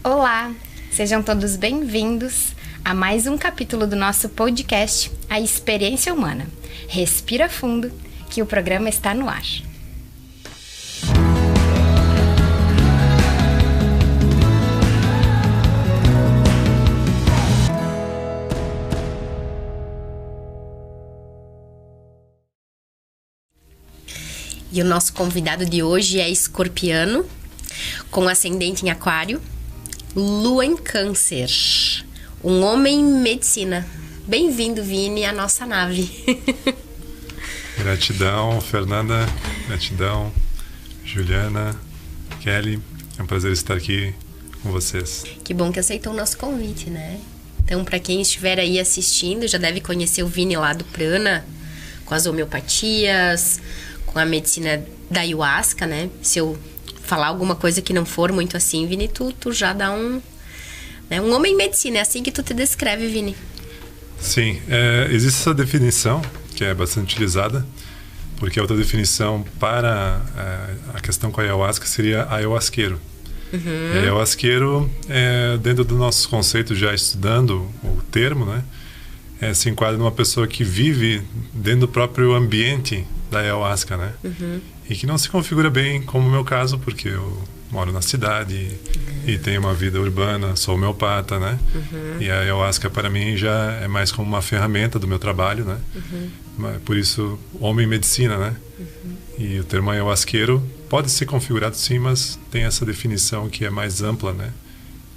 Olá, sejam todos bem-vindos a mais um capítulo do nosso podcast, A Experiência Humana. Respira fundo, que o programa está no ar. E o nosso convidado de hoje é escorpiano, com ascendente em aquário, lua em câncer, um homem em medicina. Bem-vindo, Vini, à nossa nave. Gratidão, Fernanda, gratidão, Juliana, Kelly, é um prazer estar aqui com vocês. Que bom que aceitou o nosso convite, né? Então, para quem estiver aí assistindo, já deve conhecer o Vini lá do Prana, com as homeopatias, com a medicina da ayahuasca, né? Se eu falar alguma coisa que não for muito assim, Vini, tu já dá um homem em medicina. É assim que tu te descreve, Vini? Sim, existe essa definição, que é bastante utilizada, porque a outra definição para a questão com a ayahuasca seria ayahuasqueiro. Uhum. E ayahuasqueiro, dentro do nosso conceito, já estudando o termo, né? Se enquadra numa pessoa que vive dentro do próprio ambiente da ayahuasca, né? Uhum. E que não se configura bem, como o meu caso, porque eu moro na cidade e tenho uma vida urbana, sou homeopata, né? Uhum. E a ayahuasca para mim já é mais como uma ferramenta do meu trabalho, né? Uhum. Por isso, homem em medicina, né? Uhum. E o termo ayahuasqueiro pode ser configurado sim, mas tem essa definição que é mais ampla, né?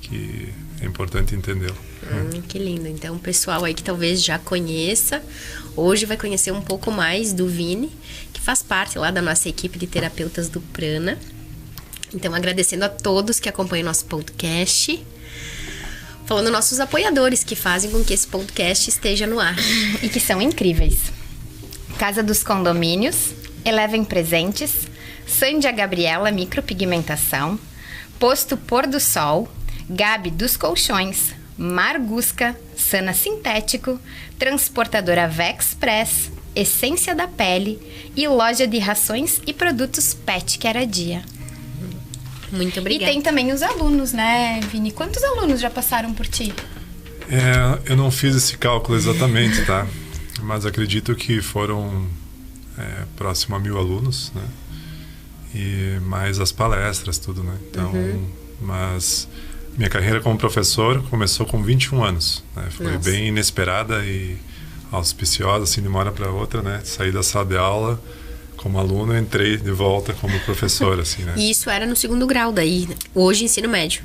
Que é importante entendê-lo. Que lindo. Então, o pessoal aí que talvez já conheça, hoje vai conhecer um pouco mais do Vini, que faz parte lá da nossa equipe de terapeutas do Prana. Então, agradecendo a todos que acompanham nosso podcast, falando nossos apoiadores que fazem com que esse podcast esteja no ar. E que são incríveis. Casa dos Condomínios, Eleven Presentes, Sândia Gabriela Micropigmentação, Posto Pôr do Sol, Gabi dos Colchões, Margusca, Sana Sintético, Transportadora Vexpress, Essência da Pele e Loja de Rações e Produtos Pet que era dia. Muito obrigada. E tem também os alunos, né, Vini? Quantos alunos já passaram por ti? Eu não fiz esse cálculo exatamente, tá? Mas acredito que foram próximo a 1.000 alunos, né? E mais as palestras, tudo, né? Então, mas minha carreira como professor começou com 21 anos, né? Foi bem inesperada e auspiciosa, assim, de uma hora para outra, né? Saí da sala de aula como aluno, entrei de volta como professor, assim, né? E isso era no 2º grau, daí, hoje ensino médio?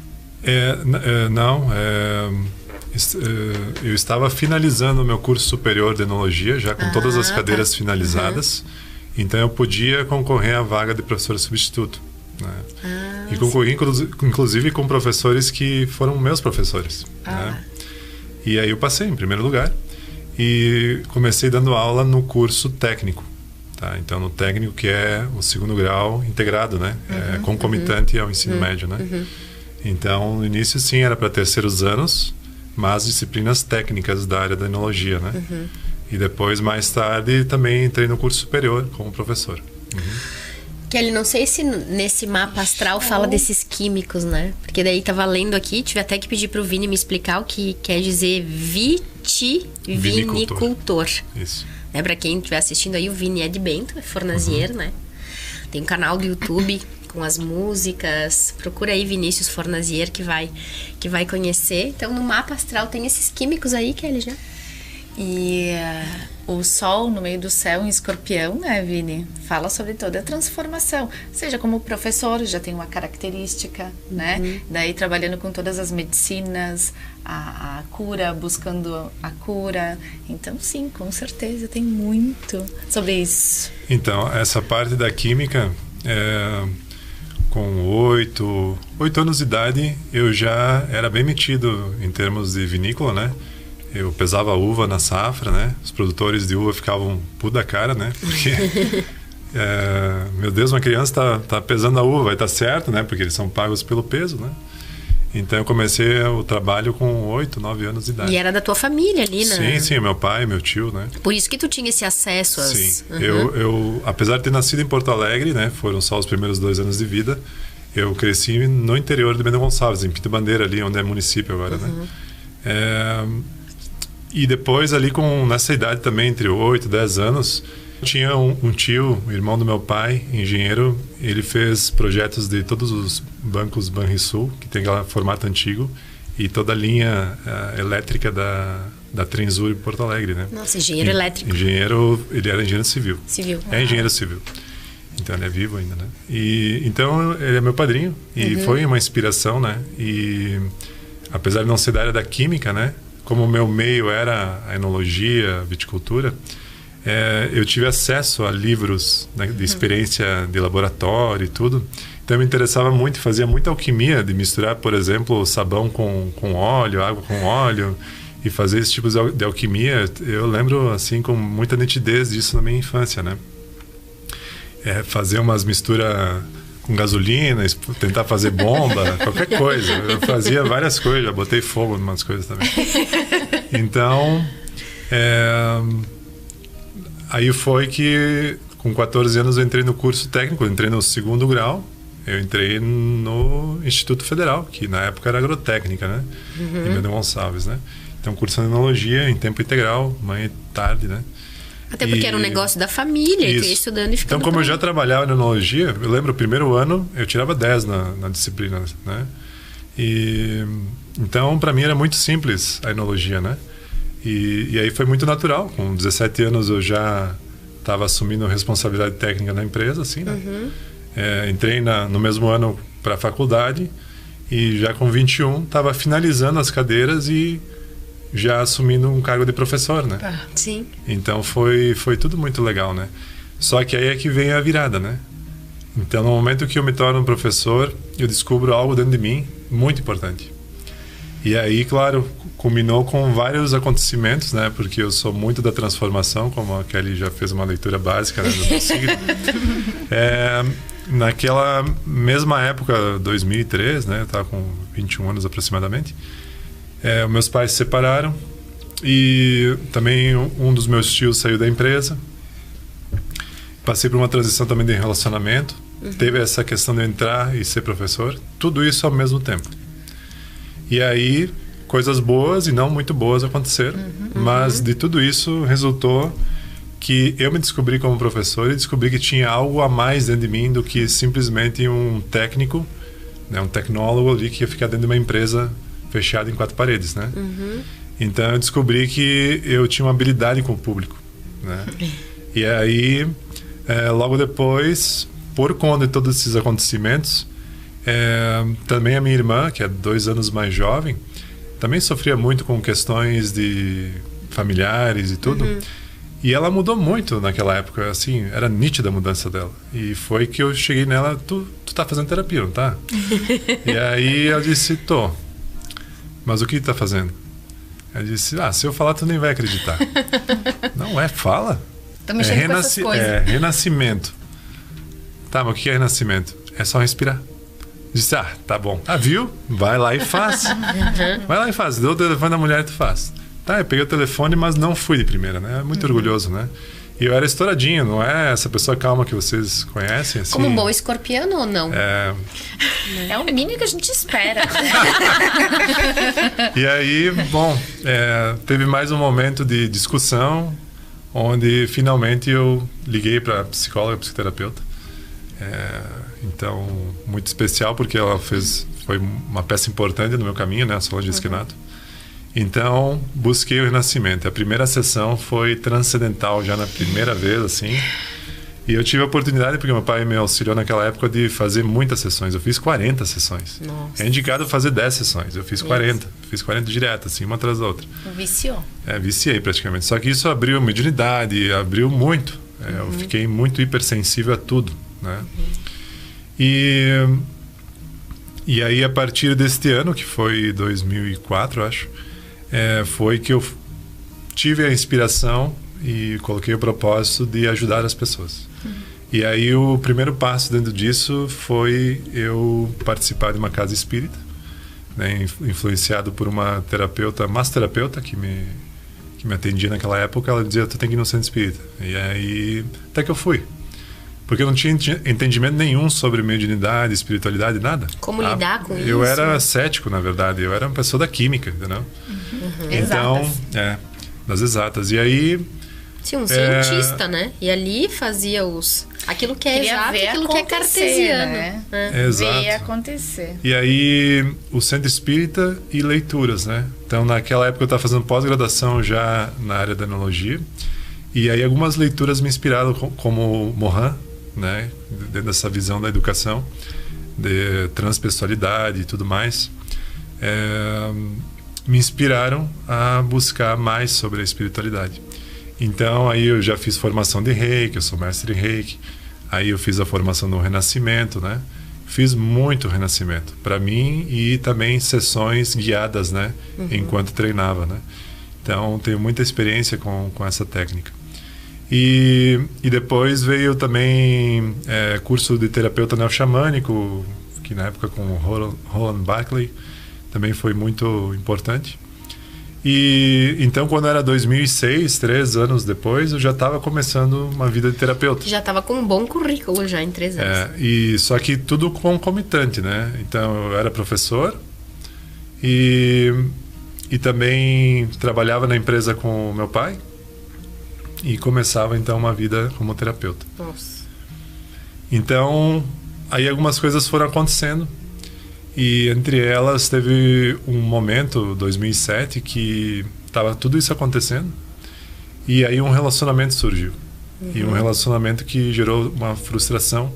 Eu estava finalizando o meu curso superior de enologia, já com todas as cadeiras finalizadas, então eu podia concorrer à vaga de professor substituto, né? E concorri, inclusive, com professores que foram meus professores, né? E aí eu passei em primeiro lugar e comecei dando aula no curso técnico, tá? Então, no técnico, que é o 2º grau integrado, né? Concomitante ao ensino médio, né? Então, no início, sim, era para terceiros anos, mas disciplinas técnicas da área da enologia, né? E depois, mais tarde, também entrei no curso superior como professor. Kelly, não sei se nesse mapa astral fala desses químicos, né? Porque daí tava lendo aqui, tive até que pedir pro Vini me explicar o que quer dizer vitivinicultor. Isso. Né? Pra quem estiver assistindo aí, o Vini é de Bento, é fornazier, né? Tem um canal do YouTube com as músicas. Procura aí Vinícius Fornazier que vai conhecer. Então, no mapa astral tem esses químicos aí, Kelly, já. E o Sol no meio do céu em Escorpião, né, Vini? Fala sobre toda a transformação. Seja como professor, já tem uma característica, né? Daí trabalhando com todas as medicinas, a cura, buscando a cura. Então, sim, com certeza, tem muito sobre isso. Então, essa parte da química, com 8 anos de idade, eu já era bem metido em termos de vinícola, né? Eu pesava uva na safra, né? Os produtores de uva ficavam puto da cara, né? Porque, meu Deus, uma criança tá pesando a uva, vai estar certo, né? Porque eles são pagos pelo peso, né? Então eu comecei o trabalho com 8, 9 anos de idade. E era da tua família ali, né? Sim, meu pai, meu tio, né? Por isso que tu tinha esse acesso às... Sim, eu apesar de ter nascido em Porto Alegre, né? Foram só os primeiros 2 anos de vida. Eu cresci no interior de Bento Gonçalves, em Pinto Bandeira, ali onde é município agora, né? E depois ali nessa idade também, entre 8 e 10 anos, tinha um tio, irmão do meu pai, engenheiro. Ele fez projetos de todos os bancos Banrisul, que tem aquele formato antigo, e toda a linha elétrica da Trenzur em Porto Alegre, né? Nossa, engenheiro elétrico. Ele era engenheiro civil. É engenheiro civil. Então ele é vivo ainda, né? Então ele é meu padrinho e foi uma inspiração, né? E apesar de não ser da área da química, né? Como o meu meio era a enologia, a viticultura, eu tive acesso a livros, né, de experiência de laboratório e tudo. Então me interessava muito, fazia muita alquimia de misturar, por exemplo, sabão com óleo, água com óleo, e fazer esse tipo de alquimia. Eu lembro assim com muita nitidez disso na minha infância, né? Fazer umas misturas com gasolina, tentar fazer bomba, qualquer coisa. Eu fazia várias coisas, já botei fogo em umas coisas também. Então, aí foi que com 14 anos eu entrei no curso técnico, entrei no 2º grau. Eu entrei no Instituto Federal, que na época era agrotécnica, né? Em Bento Gonçalves, né? Então, cursando enologia em tempo integral, manhã e tarde, né? Até porque era um negócio da família, e tu ia estudando e ficando... Então, como eu já trabalhava na enologia, eu lembro, o primeiro ano eu tirava 10 na disciplina, né? Então, para mim era muito simples a enologia, né? E aí foi muito natural. Com 17 anos eu já estava assumindo responsabilidade técnica na empresa, assim, né? Entrei no mesmo ano para a faculdade e já com 21 estava finalizando as cadeiras e já assumindo um cargo de professor, né? Sim. Então foi tudo muito legal, né? Só que aí é que vem a virada, né? Então, no momento que eu me torno um professor, eu descubro algo dentro de mim muito importante. E aí, claro, culminou com vários acontecimentos, né? Porque eu sou muito da transformação, como a Kelly já fez uma leitura básica, né, do meu signo. Naquela mesma época, 2003, né? Eu estava com 21 anos aproximadamente. Meus pais se separaram e também um dos meus tios saiu da empresa. Passei por uma transição também de relacionamento. Teve essa questão de entrar e ser professor. Tudo isso ao mesmo tempo. E aí, coisas boas e não muito boas aconteceram. Mas de tudo isso resultou que eu me descobri como professor e descobri que tinha algo a mais dentro de mim do que simplesmente um técnico, né, um tecnólogo ali que ia ficar dentro de uma empresa fechada em 4 paredes, né? Então eu descobri que eu tinha uma habilidade com o público, né? E aí, logo depois, por conta de todos esses acontecimentos, também a minha irmã, que é 2 anos mais jovem, também sofria muito com questões de familiares e tudo. E ela mudou muito naquela época, assim, era nítida a mudança dela. E foi que eu cheguei nela, tu tá fazendo terapia, não tá? E aí eu disse, tô. Mas o que tu tá fazendo? Eu disse, se eu falar tu nem vai acreditar. Não fala. Tô mexendo com essas coisas. Renascimento. Tá, mas o que é renascimento? É só respirar. Disse, tá bom. Viu? Vai lá e faz. Vai lá e faz. Deu o telefone da mulher e tu faz. Tá, eu peguei o telefone, mas não fui de primeira, né? Muito orgulhoso, né? E eu era estouradinho, não é essa pessoa calma que vocês conhecem, assim. Como um bom escorpiano ou não? É o mínimo que a gente espera. E aí, bom, teve mais um momento de discussão, onde finalmente eu liguei para psicóloga, psicoterapeuta. Então, muito especial, porque ela foi uma peça importante no meu caminho, né? A Solange Esquinato. Então, busquei o renascimento. A primeira sessão foi transcendental, já na primeira vez, assim. E eu tive a oportunidade, porque meu pai me auxiliou naquela época, de fazer muitas sessões. Eu fiz 40 sessões. Nossa. É indicado fazer 10 sessões. Eu fiz 40. Fiz 40 direto, assim, uma atrás da outra. Viciou. Viciei praticamente. Só que isso abriu a mediunidade, abriu muito. Eu fiquei muito hipersensível a tudo, né? E aí, a partir deste ano, que foi 2004, acho, foi que eu tive a inspiração e coloquei o propósito de ajudar as pessoas. E aí o primeiro passo dentro disso foi eu participar de uma casa espírita, né, influenciado por uma terapeuta, massoterapeuta, que me atendia naquela época. Ela dizia, tu tem que ir no centro espírita. E aí até que eu fui. Porque eu não tinha entendimento nenhum sobre mediunidade, espiritualidade, nada. Como lidar com isso? Eu era cético, na verdade. Eu era uma pessoa da química, entendeu? Então, das exatas. E aí... Sim, um cientista, né? E ali fazia aquilo que é Queria exato, ver aquilo que é acontecer, cartesiano. né? Exato. Ver acontecer. E aí, o centro espírita e leituras, né? Então, naquela época eu estava fazendo pós-graduação já na área da enologia. E aí algumas leituras me inspiraram, como Morin, né? Dentro dessa visão da educação, de transpessoalidade e tudo mais. Me inspiraram a buscar mais sobre a espiritualidade. Então, aí eu já fiz formação de Reiki, eu sou mestre em Reiki. Aí eu fiz a formação no Renascimento, né? Fiz muito Renascimento para mim e também sessões guiadas, né? Enquanto treinava, né? Então, tenho muita experiência com essa técnica. E depois veio também curso de terapeuta neo-xamânico, que na época com o Roland Barkley também foi muito importante. E então, quando era 2006, 3 anos depois, eu já estava começando uma vida de terapeuta. Já estava com um bom currículo já em 3 anos. E só que tudo concomitante, né? Então, eu era professor e também trabalhava na empresa com o meu pai e começava, então, uma vida como terapeuta. Nossa. Então, aí algumas coisas foram acontecendo. E entre elas teve um momento, 2007, que estava tudo isso acontecendo. E aí um relacionamento surgiu. E um relacionamento que gerou uma frustração.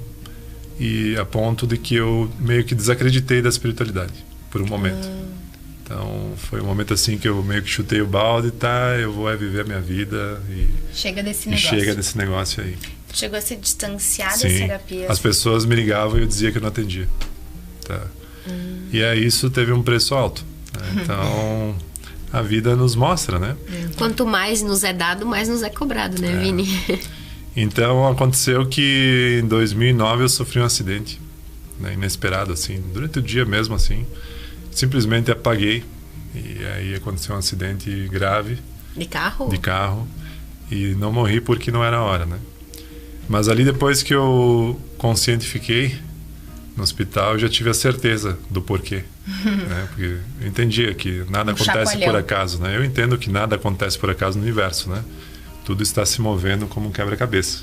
E a ponto de que eu meio que desacreditei da espiritualidade, por um momento. Então foi um momento assim que eu meio que chutei o balde, eu vou viver a minha vida. Chega desse negócio. negócio. Chega desse negócio aí. Chegou a se distanciar das Sim. terapias. As pessoas me ligavam e eu dizia que eu não atendia. E aí isso teve um preço alto, né? Então a vida nos mostra, né? Quanto mais nos é dado, mais nos é cobrado, né, Vini? Então aconteceu que em 2009 eu sofri um acidente, né, inesperado, assim, durante o dia mesmo, assim, simplesmente apaguei. E aí aconteceu um acidente grave. De carro? De carro. E não morri porque não era a hora, né? Mas ali depois que eu conscientifiquei no hospital, eu já tive a certeza do porquê. Né? Porque eu entendia que nada acontece chacoalhão. por acaso, né? Eu entendo que nada acontece por acaso no universo, né? Tudo está se movendo como um quebra-cabeça.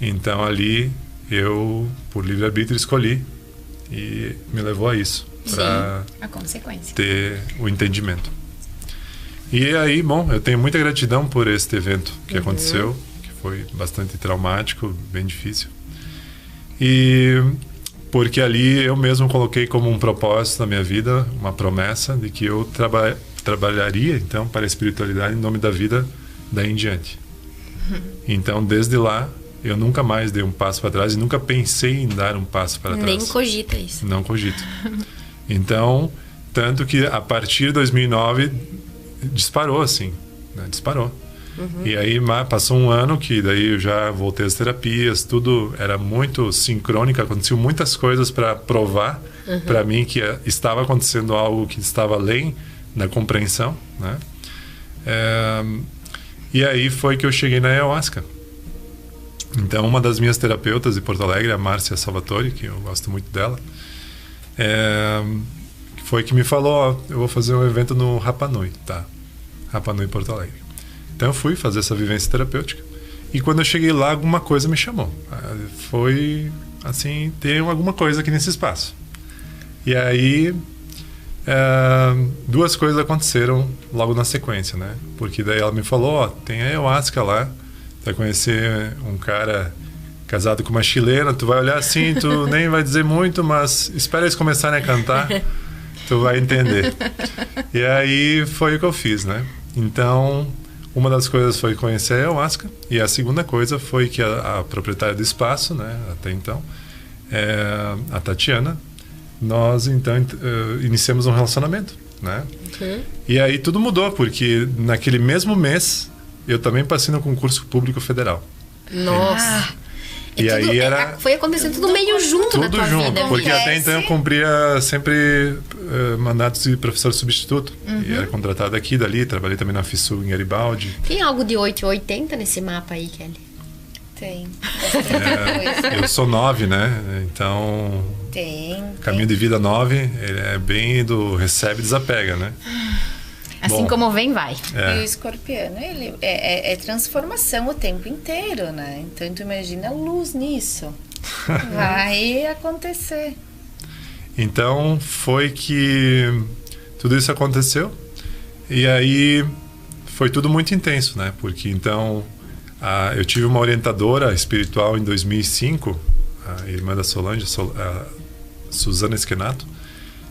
Então ali eu, por livre-arbítrio, escolhi e me levou a isso, para A consequência. ter o entendimento. E aí, bom, eu tenho muita gratidão por este evento que aconteceu, que foi bastante traumático, bem difícil. E porque ali eu mesmo coloquei como um propósito na minha vida, uma promessa de que eu trabalharia, então, para a espiritualidade em nome da vida daí em diante. Então, desde lá, eu nunca mais dei um passo para trás e nunca pensei em dar um passo para trás. Nem cogita isso. Não cogito. Então, tanto que a partir de 2009 disparou, assim, né? Disparou. E aí passou um ano que daí eu já voltei às terapias, tudo era muito sincrônico, aconteciam muitas coisas para provar para mim que estava acontecendo algo que estava além da compreensão, né? E aí foi que eu cheguei na ayahuasca. Então, uma das minhas terapeutas de Porto Alegre, a Márcia Salvatore, que eu gosto muito dela, foi que me falou, ó, eu vou fazer um evento no Rapa Nui, tá? Rapa Nui, Porto Alegre. Então eu fui fazer essa vivência terapêutica. E quando eu cheguei lá, alguma coisa me chamou. Foi assim, tem alguma coisa aqui nesse espaço. E aí, duas coisas aconteceram logo na sequência, né? Porque daí ela me falou, ó, tem a ayahuasca lá, tu vai conhecer um cara casado com uma chilena, tu vai olhar assim, tu nem vai dizer muito, mas espera eles começarem a cantar, tu vai entender. E aí foi o que eu fiz, né? Então, uma das coisas foi conhecer a ayahuasca, e a segunda coisa foi que a proprietária do espaço, né, até então, a Tatiana, nós então iniciamos um relacionamento, né? E aí tudo mudou, porque naquele mesmo mês eu também passei no concurso público federal. Nossa! E tudo, aí era foi acontecendo tudo meio junto na tudo tua junto, vida. porque até então eu cumpria sempre mandatos de professor substituto. E era contratado aqui, dali, trabalhei também na FISU em Garibaldi. Tem algo de 880 nesse mapa aí, Kelly? Tem. Bastante coisa. Eu sou 9, né? Então, Tem. caminho de vida 9, ele é bem do recebe e desapega, né? Assim Bom, como vem, vai. E o escorpiano, ele é transformação o tempo inteiro, né? Então, tu imagina a luz nisso. Vai acontecer. Então, foi que tudo isso aconteceu. E aí, foi tudo muito intenso, né? Porque, então, eu tive uma orientadora espiritual em 2005, a irmã da Solange, a Suzana Esquenato,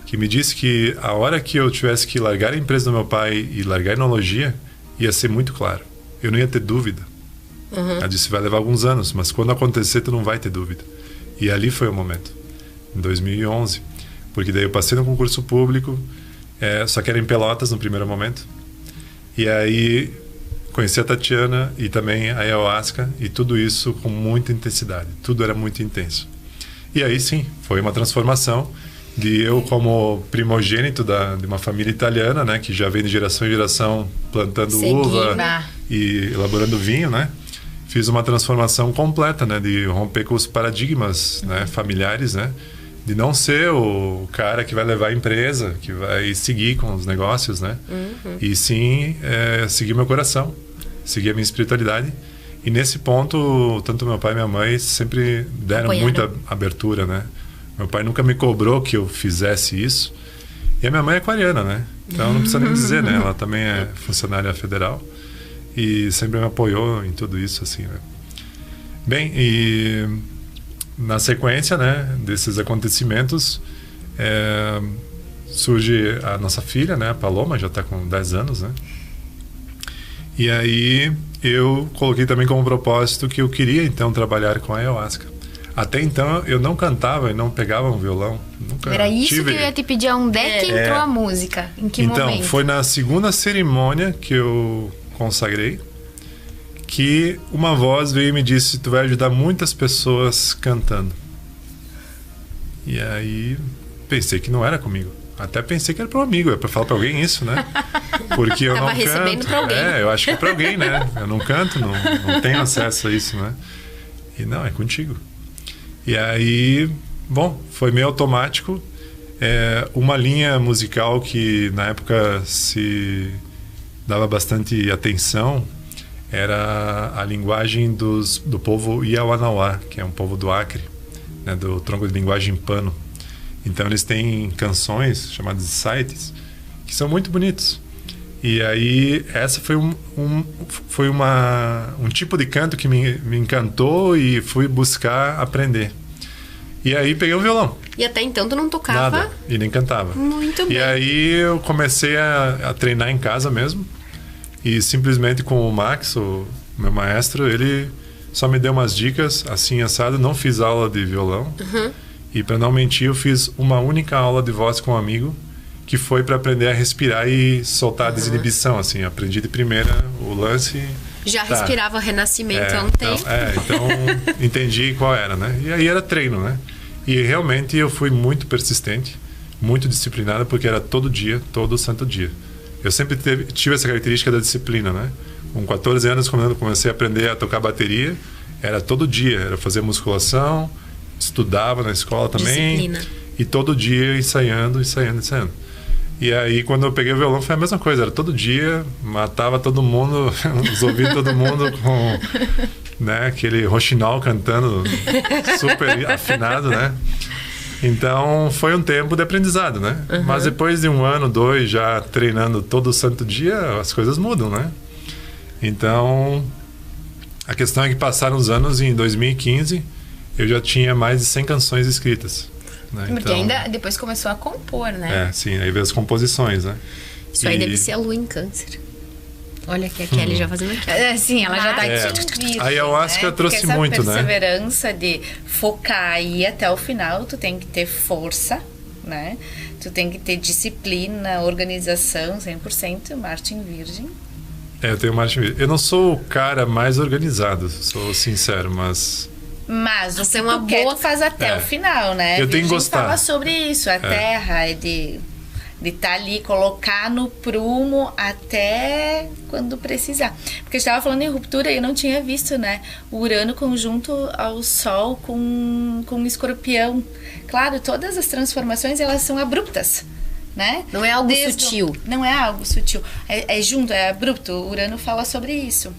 que me disse que a hora que eu tivesse que largar a empresa do meu pai e largar a enologia, ia ser muito claro. Eu não ia ter dúvida. Ela disse, vai levar alguns anos, mas quando acontecer, tu não vai ter dúvida. E ali foi o momento, em 2011. Porque daí eu passei no concurso público, só que era em Pelotas no primeiro momento. E aí conheci a Tatiana e também a ayahuasca, e tudo isso com muita intensidade. Tudo era muito intenso. E aí sim, foi uma transformação de eu como primogênito de uma família italiana, né, que já vem de geração em geração plantando uva e elaborando vinho, né? Fiz uma transformação completa, né, de romper com os paradigmas, né, familiares, né, de não ser o cara que vai levar a empresa, que vai seguir com os negócios, né, e sim seguir meu coração, seguir a minha espiritualidade. E nesse ponto, tanto meu pai e minha mãe sempre deram muita abertura, né. Meu pai nunca me cobrou que eu fizesse isso. E a minha mãe é aquariana, né? Então não precisa nem dizer, né? Ela também é funcionária federal e sempre me apoiou em tudo isso, assim, né? Bem, e na sequência, né, desses acontecimentos, surge a nossa filha, né? A Paloma, já está com 10 anos, né? E aí eu coloquei também como propósito que eu queria, então, trabalhar com a ayahuasca. Até então eu não cantava e não pegava um violão. Nunca Era isso tive. que eu ia te pedir, onde é que entrou a música? Em que momento? Então, foi na segunda cerimônia que eu consagrei que uma voz veio e me disse, tu vai ajudar muitas pessoas cantando. E aí pensei que não era comigo. Até pensei que era para um amigo, é para falar para alguém isso, né? Porque eu não canto. Tava recebendo para alguém. Eu acho que é para alguém, né? Eu não canto, não tenho acesso a isso, né? E não, é contigo. E aí, bom, foi meio automático. Uma linha musical que na época se dava bastante atenção era a linguagem do povo Iawanauá, que é um povo do Acre, né, do tronco de linguagem pano. Então eles têm canções chamadas de sites que são muito bonitos. E aí essa foi um tipo de canto que me encantou e fui buscar aprender. E aí peguei o violão. E até então tu não tocava? Nada, e nem cantava. Muito bem. E aí eu comecei a treinar em casa mesmo. E simplesmente com o Max, o meu maestro, ele só me deu umas dicas, assim, assado. Não fiz aula de violão. E para não mentir, eu fiz uma única aula de voz com um amigo, que foi para aprender a respirar e soltar a desinibição, assim. Aprendi de primeira o lance. Já respirava renascimento há um tempo. Então entendi qual era, né? E aí era treino, né? E realmente eu fui muito persistente, muito disciplinado, porque era todo dia, todo santo dia. Eu sempre tive essa característica da disciplina, né? Com 14 anos, quando eu comecei a aprender a tocar bateria, era todo dia, era fazer musculação, estudava na escola também. Disciplina. E todo dia ensaiando. E aí, quando eu peguei o violão, foi a mesma coisa. Era todo dia, matava todo mundo, os ouvidos todo mundo com, né, aquele roxinol cantando super afinado, né? Então, foi um tempo de aprendizado, né? Mas depois de 1 ano, 2, já treinando todo santo dia, as coisas mudam, né? Então, a questão é que passaram os anos e em 2015, eu já tinha mais de 100 canções escritas. Né? Porque então, ainda depois começou a compor, né? Sim, aí veio as composições, né? Isso aí deve ser a lua em câncer. Olha que a Kelly já fazendo aqui. Sim, ela já tá A ayahuasca trouxe muito, né? Essa perseverança de focar e ir até o final, tu tem que ter força, né? Tu tem que ter disciplina, organização, 100%, Martin Virgem. Eu tenho Martin Virgem. Eu não sou o cara mais organizado, sou sincero, mas o que tu faz até o final, né? Eu tenho que gostar. Fala sobre isso, a terra é de De estar ali, colocar no prumo até quando precisar. Porque a gente estava falando em ruptura e eu não tinha visto, né? O Urano conjunto ao Sol com Escorpião. Claro, todas as transformações, elas são abruptas, né? Não é algo sutil. Não é algo sutil. É junto, é abrupto. O Urano fala sobre isso.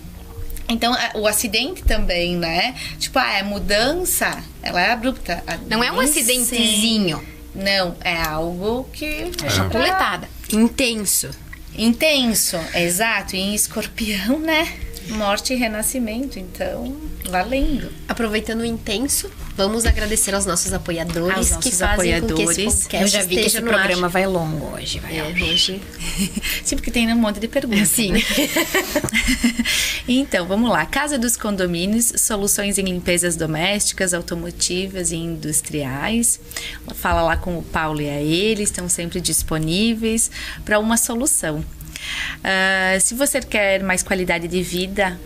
Então, o acidente também, né? Tipo, é mudança, ela é abrupta. Não é um acidentezinho. Não, é algo que... Chapuletada. Intenso. Intenso, exato. E em Escorpião, né? Morte e renascimento, então, valendo. Aproveitando o intenso, vamos agradecer aos nossos apoiadores que fazem com que esse podcast Eu já vi que esse esteja no programa ar. vai longo hoje. Hoje. Sim, porque tem um monte de perguntas. Sim. Né? Então, vamos lá. Casa dos Condomínios, soluções em limpezas domésticas, automotivas e industriais. Fala lá com o Paulo e a ele, estão sempre disponíveis para uma solução. Se você quer mais qualidade de vida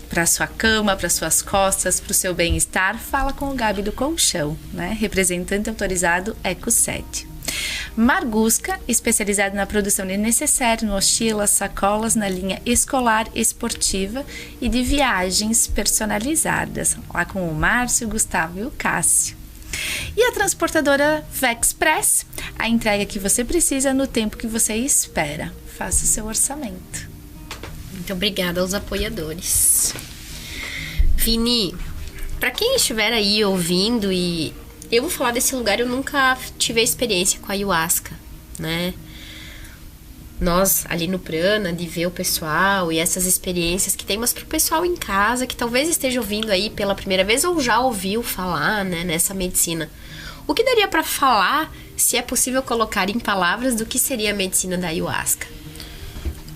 para sua cama, para suas costas, para o seu bem-estar, fala com o Gabi do Colchão, né? Representante autorizado Eco7. Margusca, especializado na produção de necessaire, mochilas, sacolas na linha escolar, esportiva e de viagens personalizadas. Lá com o Márcio, o Gustavo e o Cássio. E a transportadora Vexpress, a entrega que você precisa no tempo que você espera. Faça o seu orçamento. Muito obrigada aos apoiadores. Vini, para quem estiver aí ouvindo, e eu vou falar desse lugar, eu nunca tive a experiência com a ayahuasca, né? Nós, ali no Prana, de ver o pessoal e essas experiências que tem, mas pro pessoal em casa, que talvez esteja ouvindo aí pela primeira vez ou já ouviu falar, né, nessa medicina. O que daria para falar, se é possível colocar em palavras, do que seria a medicina da ayahuasca?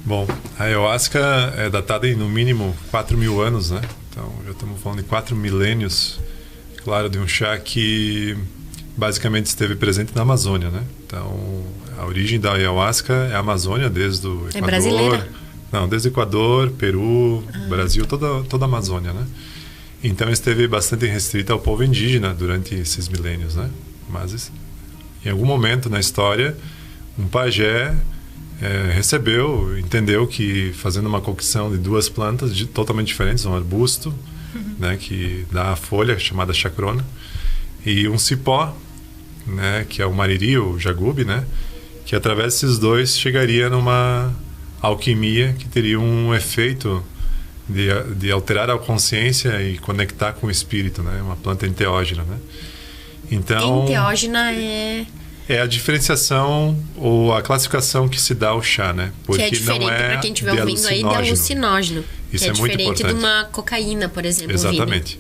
Bom, a ayahuasca é datada em no mínimo 4.000 anos, né? Então, já estamos falando de 4 milênios, claro, de um chá que basicamente esteve presente na Amazônia, né? Então, a origem da ayahuasca é a Amazônia, desde o Equador. É brasileira? Não, desde o Equador, Peru, Brasil, toda a Amazônia, né? Então, esteve bastante restrita ao povo indígena durante esses milênios, né? Mas, em algum momento na história, um pajé entendeu que fazendo uma cocção de duas plantas totalmente diferentes, um arbusto, né, que dá a folha chamada chacrona, e um cipó, né, que é o mariri, o jagube, né, que através desses dois chegaria numa alquimia que teria um efeito de alterar a consciência e conectar com o espírito, né, uma planta enteógena, né. Então, enteógena é a diferenciação ou a classificação que se dá ao chá, né? Porque que é diferente, para quem estiver ouvindo aí, de alucinógeno. Isso que é muito diferente importante. de uma cocaína, por exemplo. Exatamente.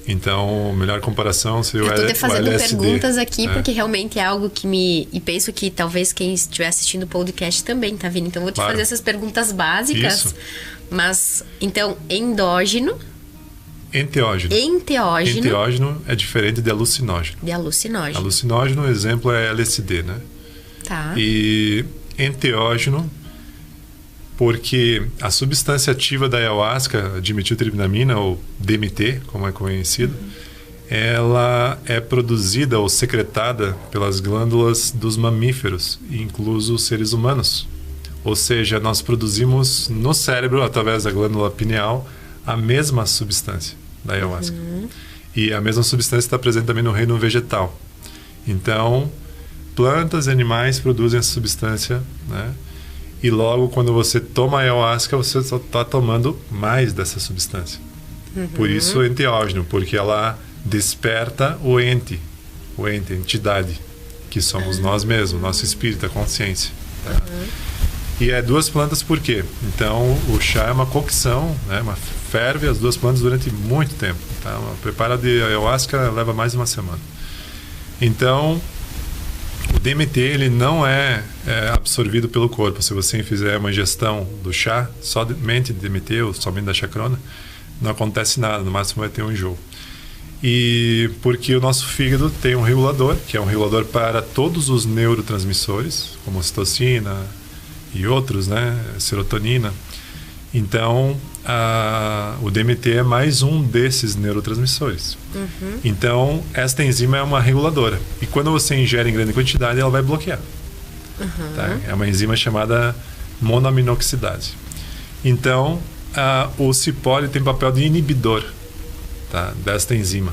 Então, a melhor comparação seria o LSD. Eu estou fazendo perguntas aqui, porque realmente é algo que E penso que talvez quem estiver assistindo o podcast também, tá vindo. Então, vou te fazer essas perguntas básicas. Isso. Mas, então, endógeno... Enteógeno. Enteógeno é diferente de alucinógeno. De alucinógeno. Alucinógeno, o exemplo é LSD, né? Tá. E enteógeno, porque a substância ativa da ayahuasca, dimetiltriptamina, ou DMT, como é conhecido, ela é produzida ou secretada pelas glândulas dos mamíferos, incluso os seres humanos. Ou seja, nós produzimos no cérebro, através da glândula pineal, a mesma substância da ayahuasca. E a mesma substância está presente também no reino vegetal. Então, plantas e animais produzem essa substância, né? E logo, quando você toma ayahuasca, você só está tomando mais dessa substância. Por isso, enteógeno, porque ela desperta o ente, a entidade, que somos nós mesmos, nosso espírito, a consciência. Tá? E é duas plantas por quê? Então, o chá é uma cocção, né? Ferve as duas plantas durante muito tempo. Tá? O preparo de ayahuasca leva mais de uma semana. Então, o DMT ele não é absorvido pelo corpo. Se você fizer uma ingestão do chá, somente de DMT ou somente da chacrona, não acontece nada, no máximo vai ter um enjoo. E porque o nosso fígado tem um regulador, que é um regulador para todos os neurotransmissores, como ocitocina e outros, né, serotonina. Então, o DMT é mais um desses neurotransmissores. Então, esta enzima é uma reguladora. E quando você ingere em grande quantidade, ela vai bloquear. Tá? É uma enzima chamada monoaminoxidase. Então, o cipó tem papel de inibidor, tá? Desta enzima.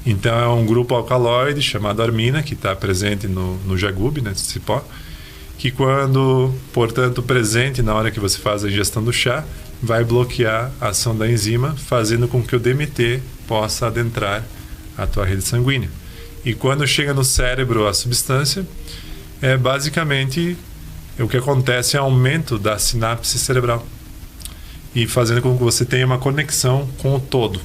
Então, é um grupo alcaloide chamado armina, que está presente no jagube, né, cipó, que quando, portanto, presente na hora que você faz a ingestão do chá, vai bloquear a ação da enzima, fazendo com que o DMT possa adentrar a tua rede sanguínea. E quando chega no cérebro a substância, basicamente o que acontece é aumento da sinapse cerebral e fazendo com que você tenha uma conexão com o todo,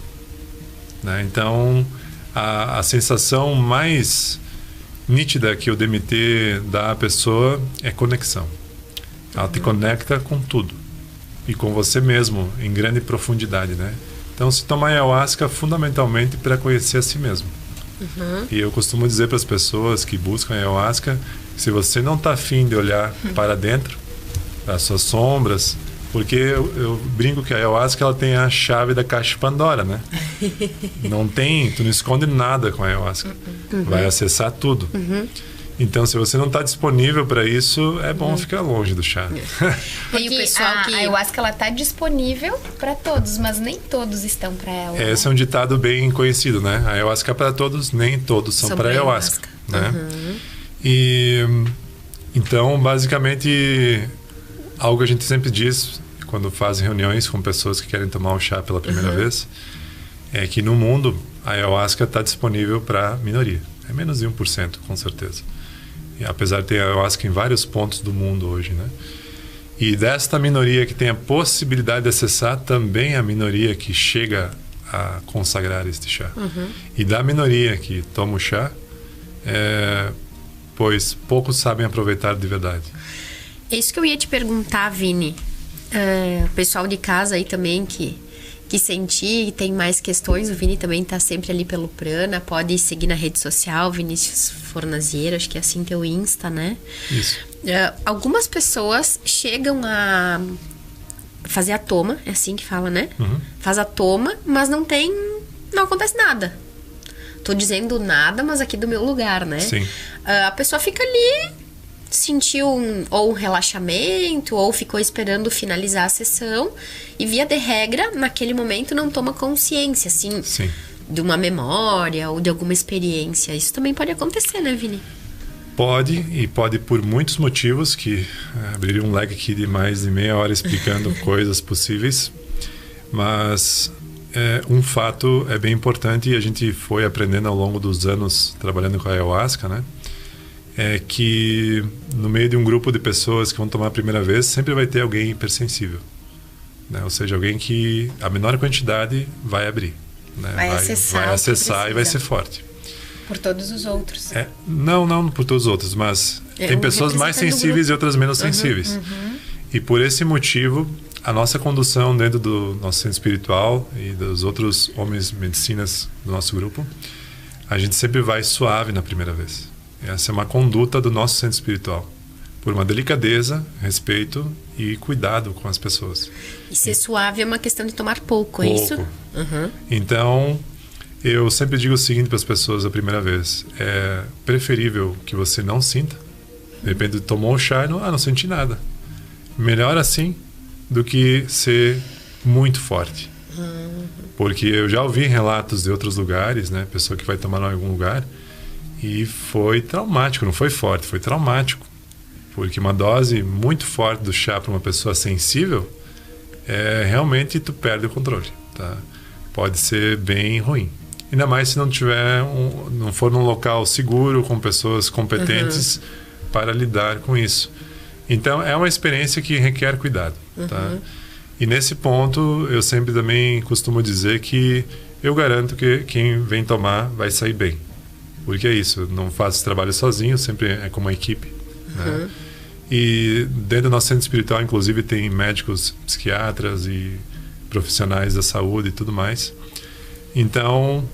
né? Então, a sensação mais nítida que o DMT dá à pessoa é conexão. Ela te conecta com tudo e com você mesmo em grande profundidade, né? Então, se tomar ayahuasca fundamentalmente para conhecer a si mesmo. E eu costumo dizer para as pessoas que buscam ayahuasca, se você não está afim de olhar para dentro, para as suas sombras, porque eu brinco que a ayahuasca ela tem a chave da caixa de Pandora, né? Tu não esconde nada com a ayahuasca. Vai acessar tudo. Então, se você não está disponível para isso, é bom ficar longe do chá. Porque E o pessoal a ayahuasca ela tá disponível para todos, mas nem todos estão para ela. Esse é um ditado bem conhecido, né? A ayahuasca é para todos, nem todos são para ayahuasca, né? E então, basicamente, algo que a gente sempre diz quando faz reuniões com pessoas que querem tomar o chá pela primeira vez é que no mundo a ayahuasca está disponível para minoria. É menos de 1%, com certeza. E apesar de ter ayahuasca em vários pontos do mundo hoje, né? E desta minoria que tem a possibilidade de acessar, também a minoria que chega a consagrar este chá. E da minoria que toma o chá, pois poucos sabem aproveitar de verdade. É isso que eu ia te perguntar, Vini. O pessoal de casa aí também que sentir e tem mais questões, o Vini também tá sempre ali pelo Prana, pode seguir na rede social, Vinícius Fornaziero, acho que é assim teu Insta, né? Isso. Algumas pessoas chegam a fazer a toma, é assim que fala, né? Faz a toma, mas não acontece nada. Tô dizendo nada, mas aqui do meu lugar, né? Sim. A pessoa fica ali, sentiu ou um relaxamento, ou ficou esperando finalizar a sessão, e via de regra, naquele momento não toma consciência, assim, Sim. de uma memória ou de alguma experiência. Isso também pode acontecer, né, Vini? Pode, e pode por muitos motivos, que abriria um leque aqui de mais de meia hora explicando coisas possíveis, mas um fato é bem importante e a gente foi aprendendo ao longo dos anos trabalhando com a ayahuasca, né? É que no meio de um grupo de pessoas que vão tomar a primeira vez, sempre vai ter alguém hipersensível, né? Ou seja, alguém que a menor quantidade vai abrir, né? Vai acessar e vai ser forte. Por todos os outros. Não por todos os outros, mas tem pessoas mais sensíveis e outras menos sensíveis. E por esse motivo, a nossa condução dentro do nosso centro espiritual e dos outros homens medicinas do nosso grupo, a gente sempre vai suave na primeira vez. Essa é uma conduta do nosso centro espiritual, por uma delicadeza, respeito e cuidado com as pessoas. E ser suave é uma questão de tomar pouco, é isso? Então, eu sempre digo o seguinte para as pessoas a primeira vez: é preferível que você não sinta. De repente tomou o chá e não senti nada. Melhor assim do que ser muito forte. Porque eu já ouvi relatos de outros lugares, né? Pessoa que vai tomar em algum lugar e foi traumático, não foi forte, foi traumático. Porque uma dose muito forte do chá para uma pessoa sensível, realmente tu perde o controle, tá? Pode ser bem ruim. Ainda mais se não for num local seguro, com pessoas competentes para lidar com isso. Então, é uma experiência que requer cuidado, tá? E nesse ponto, eu sempre também costumo dizer que eu garanto que quem vem tomar vai sair bem. Porque é isso, eu não faço esse trabalho sozinho, sempre é como uma equipe, né? E dentro do nosso centro espiritual, inclusive, tem médicos, psiquiatras e profissionais da saúde e tudo mais. Então,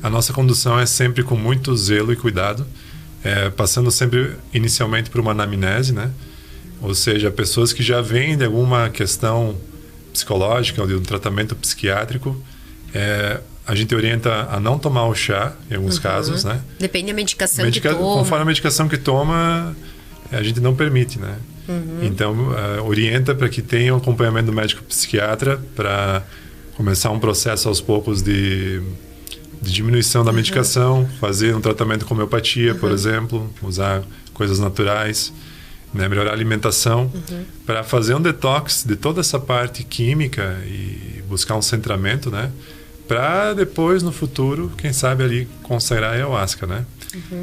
a nossa condução é sempre com muito zelo e cuidado, passando sempre inicialmente por uma anamnese, né? Ou seja, pessoas que já vêm de alguma questão psicológica ou de um tratamento psiquiátrico, a gente orienta a não tomar o chá, em alguns casos, né? Depende da medicação que toma. Conforme a medicação que toma, a gente não permite, né? Então, orienta para que tenha um acompanhamento do médico psiquiatra para começar um processo aos poucos de diminuição da medicação, fazer um tratamento com homeopatia, por exemplo, usar coisas naturais, né? Melhorar a alimentação, para fazer um detox de toda essa parte química e buscar um centramento, né? Para depois, no futuro, quem sabe ali consagrar a ayahuasca, né?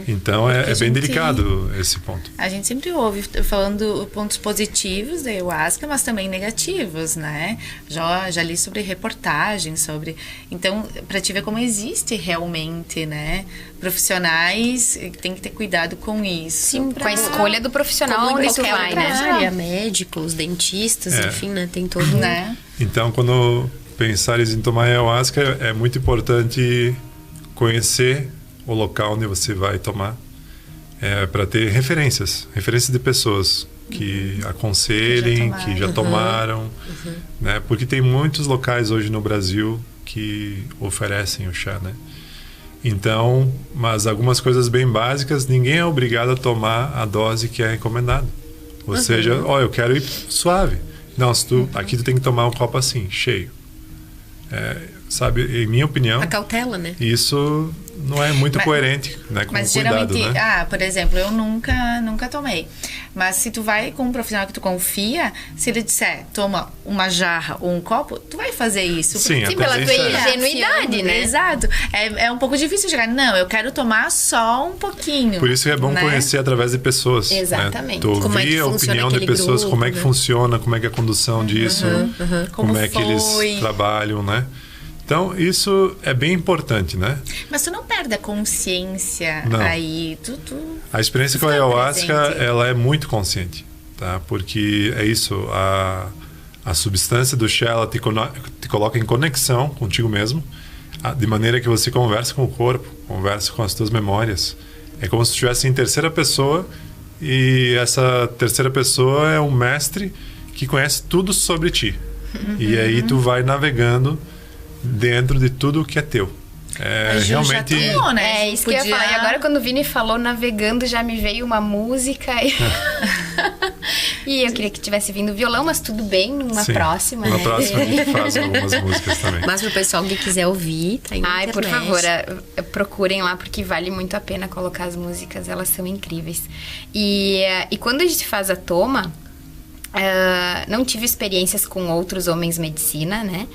Então é bem delicado esse ponto. A gente sempre ouve falando pontos positivos da ayahuasca, mas também negativos, né? Já li sobre reportagens sobre... Então, para te ver como existe realmente, né? Profissionais que tem que ter cuidado com isso. Sim, com a escolha do profissional onde tu vai, né? Área, médicos, dentistas, enfim, né? Tem todo... Né? Então, quando pensares em tomar ayahuasca, é muito importante conhecer o local onde você vai tomar, para ter referências de pessoas que aconselhem, que já tomaram, né? Porque tem muitos locais hoje no Brasil que oferecem o chá, né? Então, mas algumas coisas bem básicas, ninguém é obrigado a tomar a dose que é recomendada. Ou seja, eu quero ir suave. Não, aqui tu tem que tomar um copo assim, cheio. Sabe, em minha opinião... A cautela, né? Isso não é muito coerente, né, com o cuidado, geralmente, né? Por exemplo, eu nunca tomei. Mas se tu vai com um profissional que tu confia, se ele disser, toma uma jarra ou um copo, tu vai fazer isso. Sim, pela tua é. ingenuidade, né? Exato. É um pouco difícil chegar, não, eu quero tomar só um pouquinho. Por isso que é bom, né, conhecer através de pessoas. Exatamente. Né? Tu ouvir a opinião de pessoas, grupo, como é que funciona, como é que é a condução disso, como é que eles trabalham, né? Então, isso é bem importante, né? Mas tu não perde a consciência aí. A experiência com a ayahuasca, ela é muito consciente, tá? Porque é isso, a substância do chá, ela te coloca em conexão contigo mesmo, de maneira que você conversa com o corpo, conversa com as tuas memórias. É como se estivesse em terceira pessoa, e essa terceira pessoa é um mestre que conhece tudo sobre ti. E aí tu vai navegando dentro de tudo que é teu. Realmente... Tomou, né? É isso que eu ia falar. E agora, quando o Vini falou navegando, já me veio uma música. E eu queria que tivesse vindo violão, mas tudo bem, numa próxima. Na próxima a gente faz algumas músicas também. Mas pro pessoal que quiser ouvir, tá aí na internet. Por favor, procurem lá, porque vale muito a pena colocar as músicas, elas são incríveis. E quando a gente faz a toma... não tive experiências com outros homens medicina, né?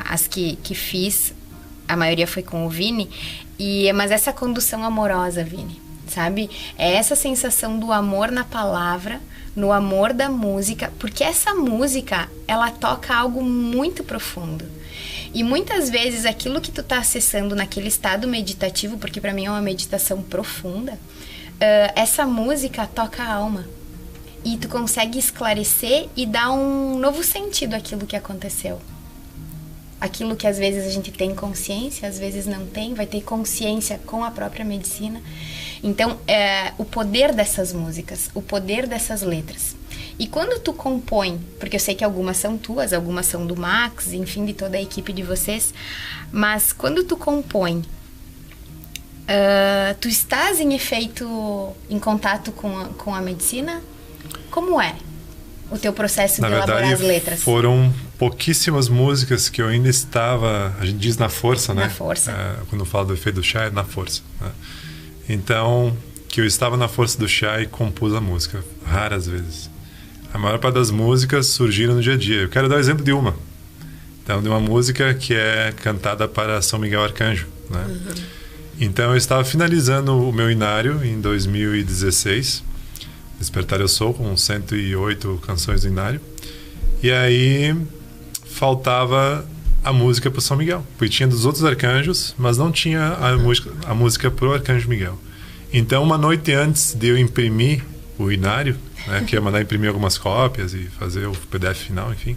As que fiz, a maioria foi com o Vini. Mas essa condução amorosa, Vini, sabe? É essa sensação do amor na palavra, no amor da música, porque essa música, ela toca algo muito profundo. E muitas vezes aquilo que tu tá acessando naquele estado meditativo, porque para mim é uma meditação profunda, essa música toca a alma. E tu consegue esclarecer e dar um novo sentido àquilo que aconteceu. Aquilo que às vezes a gente tem consciência, às vezes não tem, vai ter consciência com a própria medicina. Então, o poder dessas músicas, o poder dessas letras. E quando tu compõe, porque eu sei que algumas são tuas, algumas são do Max, enfim, de toda a equipe de vocês, mas quando tu compõe, tu estás em efeito, em contato com a medicina? Como é o teu processo de elaborar as letras? Foram pouquíssimas músicas que eu ainda estava, a gente diz na força, né? Na força. Quando eu falo do efeito do chá, é na força. Né? Então, que eu estava na força do chá e compus a música, raras vezes. A maior parte das músicas surgiram no dia a dia. Eu quero dar o exemplo de uma. Então, de uma música que é cantada para São Miguel Arcanjo, né? Então, eu estava finalizando o meu inário em 2016, Despertar Eu Sou, com 108 canções do inário. E aí faltava a música para São Miguel, porque tinha dos outros arcanjos, mas não tinha a música para o Arcanjo Miguel. Então, uma noite antes de eu imprimir o inário, né, que ia mandar imprimir algumas cópias e fazer o PDF final, enfim,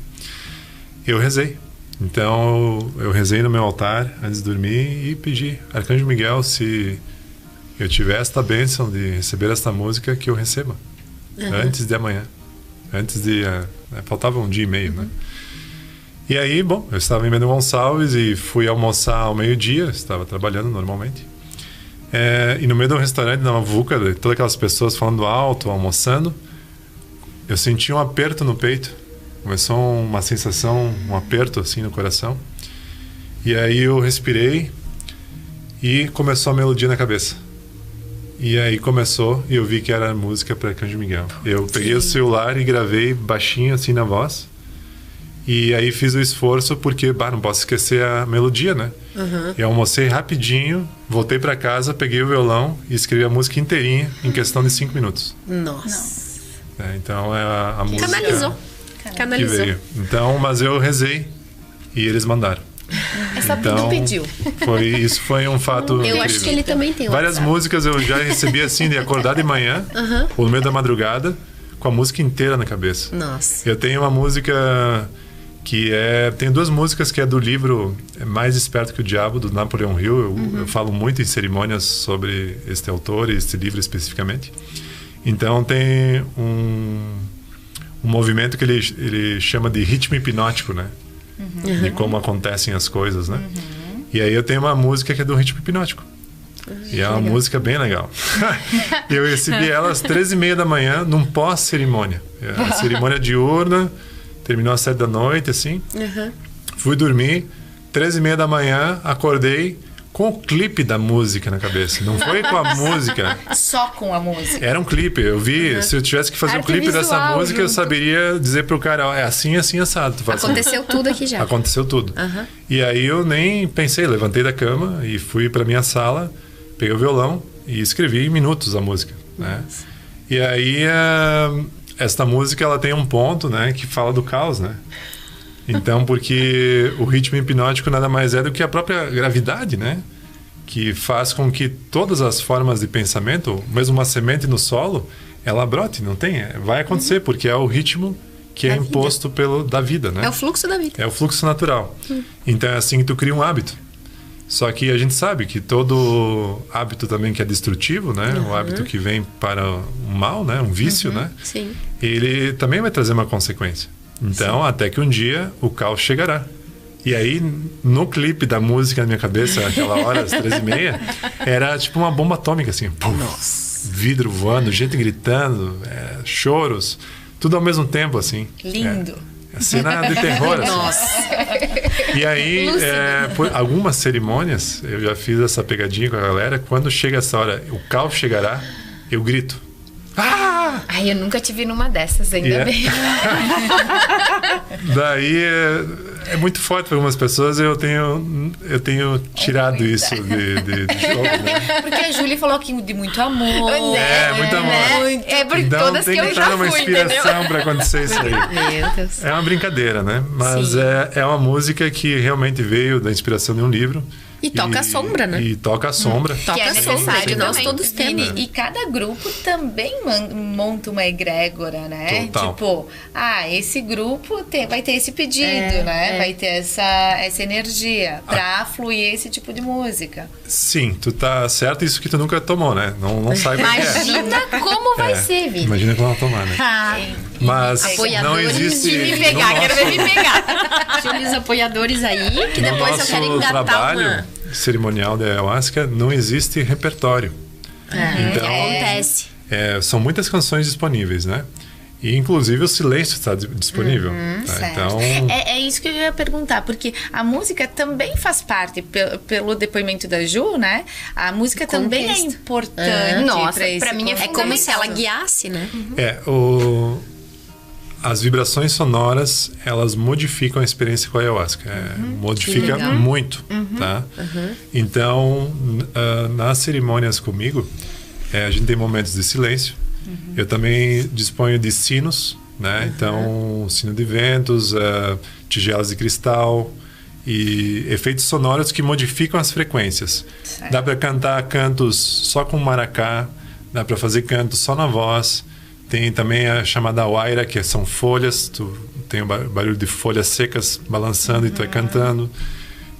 eu rezei. Então, eu rezei no meu altar antes de dormir e pedi, Arcanjo Miguel, se eu tiver esta bênção de receber esta música, que eu receba. Antes de amanhã. Antes de... faltava um dia e meio, né? E aí, bom, eu estava em Bento Gonçalves e fui almoçar ao meio-dia, estava trabalhando normalmente. E no meio de um restaurante, na Muvuca, todas aquelas pessoas falando alto, almoçando, eu senti um aperto no peito. Começou uma sensação, um aperto assim no coração. E aí eu respirei e começou a melodia na cabeça. E aí começou e eu vi que era música para Arcanjo Miguel. Eu peguei o celular e gravei baixinho assim na voz. E aí fiz o esforço porque, não posso esquecer a melodia, né? Eu almocei rapidinho, voltei para casa, peguei o violão e escrevi a música inteirinha em questão de 5 minutos. Nossa. Então é a música Canalizou. que veio. Então, mas eu rezei e eles mandaram. É só Então, pediu. Isso foi um fato Eu incrível. acho que ele também tem Várias WhatsApp. músicas eu já recebi assim, de acordar de manhã, ou no meio da madrugada, com a música inteira na cabeça. Nossa. Eu tenho uma música que tem 2 músicas que é do livro Mais Esperto que o Diabo, do Napoleon Hill. Eu falo muito em cerimônias sobre este autor e este livro especificamente. Então tem um movimento que ele chama de ritmo hipnótico, né? De como acontecem as coisas, né? E aí eu tenho uma música que é do ritmo hipnótico. E é uma música bem legal. Eu recebi ela às 13h30 da manhã, num pós-cerimônia. A cerimônia diurna terminou às 7 da noite, assim. Fui dormir, 13h30 da manhã, acordei com o clipe da música na cabeça. Não foi com a música. Só com a música. Era um clipe. Eu vi, se eu tivesse que fazer um Arte clipe dessa visual música, eu junto. saberia dizer pro cara, é assim, assim, assado. Tu faz assim. Aconteceu tudo aqui já. Aconteceu tudo. E aí eu nem pensei, levantei da cama e fui pra minha sala, peguei o violão e escrevi em minutos a música, né? E aí esta música ela tem um ponto, né, que fala do caos, né? Então, porque o ritmo hipnótico nada mais é do que a própria gravidade, né? Que faz com que todas as formas de pensamento, mesmo uma semente no solo, ela brote, não tem? Vai acontecer, porque é o ritmo que é imposto da vida, né? É o fluxo da vida. É o fluxo natural. Então é assim que tu cria um hábito. Só que a gente sabe que todo hábito também que é destrutivo, né? O hábito que vem para o mal, né? Um vício, né? Sim. Ele também vai trazer uma consequência. Então, até que um dia o caos chegará. E aí, no clipe da música na minha cabeça, aquela hora, às 13h30, era tipo uma bomba atômica, assim. Pum, vidro voando, gente gritando, choros, tudo ao mesmo tempo, assim. Lindo. Cena de terror, assim. Nossa. E aí, por algumas cerimônias, eu já fiz essa pegadinha com a galera. Quando chega essa hora, o caos chegará, eu grito. Ah! Ai, eu nunca tive numa dessas, ainda bem. Daí é muito forte para algumas pessoas. Eu tenho tirado isso de jogo, né? Porque a Júlia falou aqui de muito amor. Muito amor. É por Então todas tem que que eu estar já uma fui, inspiração entendeu? para acontecer isso aí. Meu Deus. É uma brincadeira, né? Mas é uma música que realmente veio da inspiração de um livro. E toca a sombra, né? E toca a sombra. Toca é a sombra, necessário que nós também. todos temos. E cada grupo também monta uma egrégora, né? Total. Tipo, esse grupo vai ter esse pedido, né? Vai ter essa energia pra fluir esse tipo de música. Sim, tu tá certo, isso que tu nunca tomou, né? Não sabe o que é. Imagina como vai ser, Vini. Imagina como ela tomar, né? Mas não Apoiadores existe... De me pegar, quero ver me pegar. Tinha os apoiadores aí, que No depois eu nosso quero engatar trabalho cerimonial da ayahuasca não existe repertório. Então, Acontece. são muitas canções disponíveis, né? E inclusive o silêncio está disponível. Tá? Certo. Então, É isso que eu ia perguntar, porque a música também faz parte, pelo depoimento da Ju, né? A música também é Contexto. importante. Nossa, pra esse pra mim é É como se ela fundamental. guiasse, né? as vibrações sonoras, elas modificam a experiência com a ayahuasca. Modifica muito, tá? Então, nas cerimônias comigo, a gente tem momentos de silêncio. Eu também disponho de sinos, né? Então, sino de ventos, tigelas de cristal e efeitos sonoros que modificam as frequências. Certo. Dá para cantar cantos só com maracá, dá para fazer cantos só na voz. Tem também a chamada waira, que são folhas, tu tem o barulho de folhas secas balançando e tu vai cantando.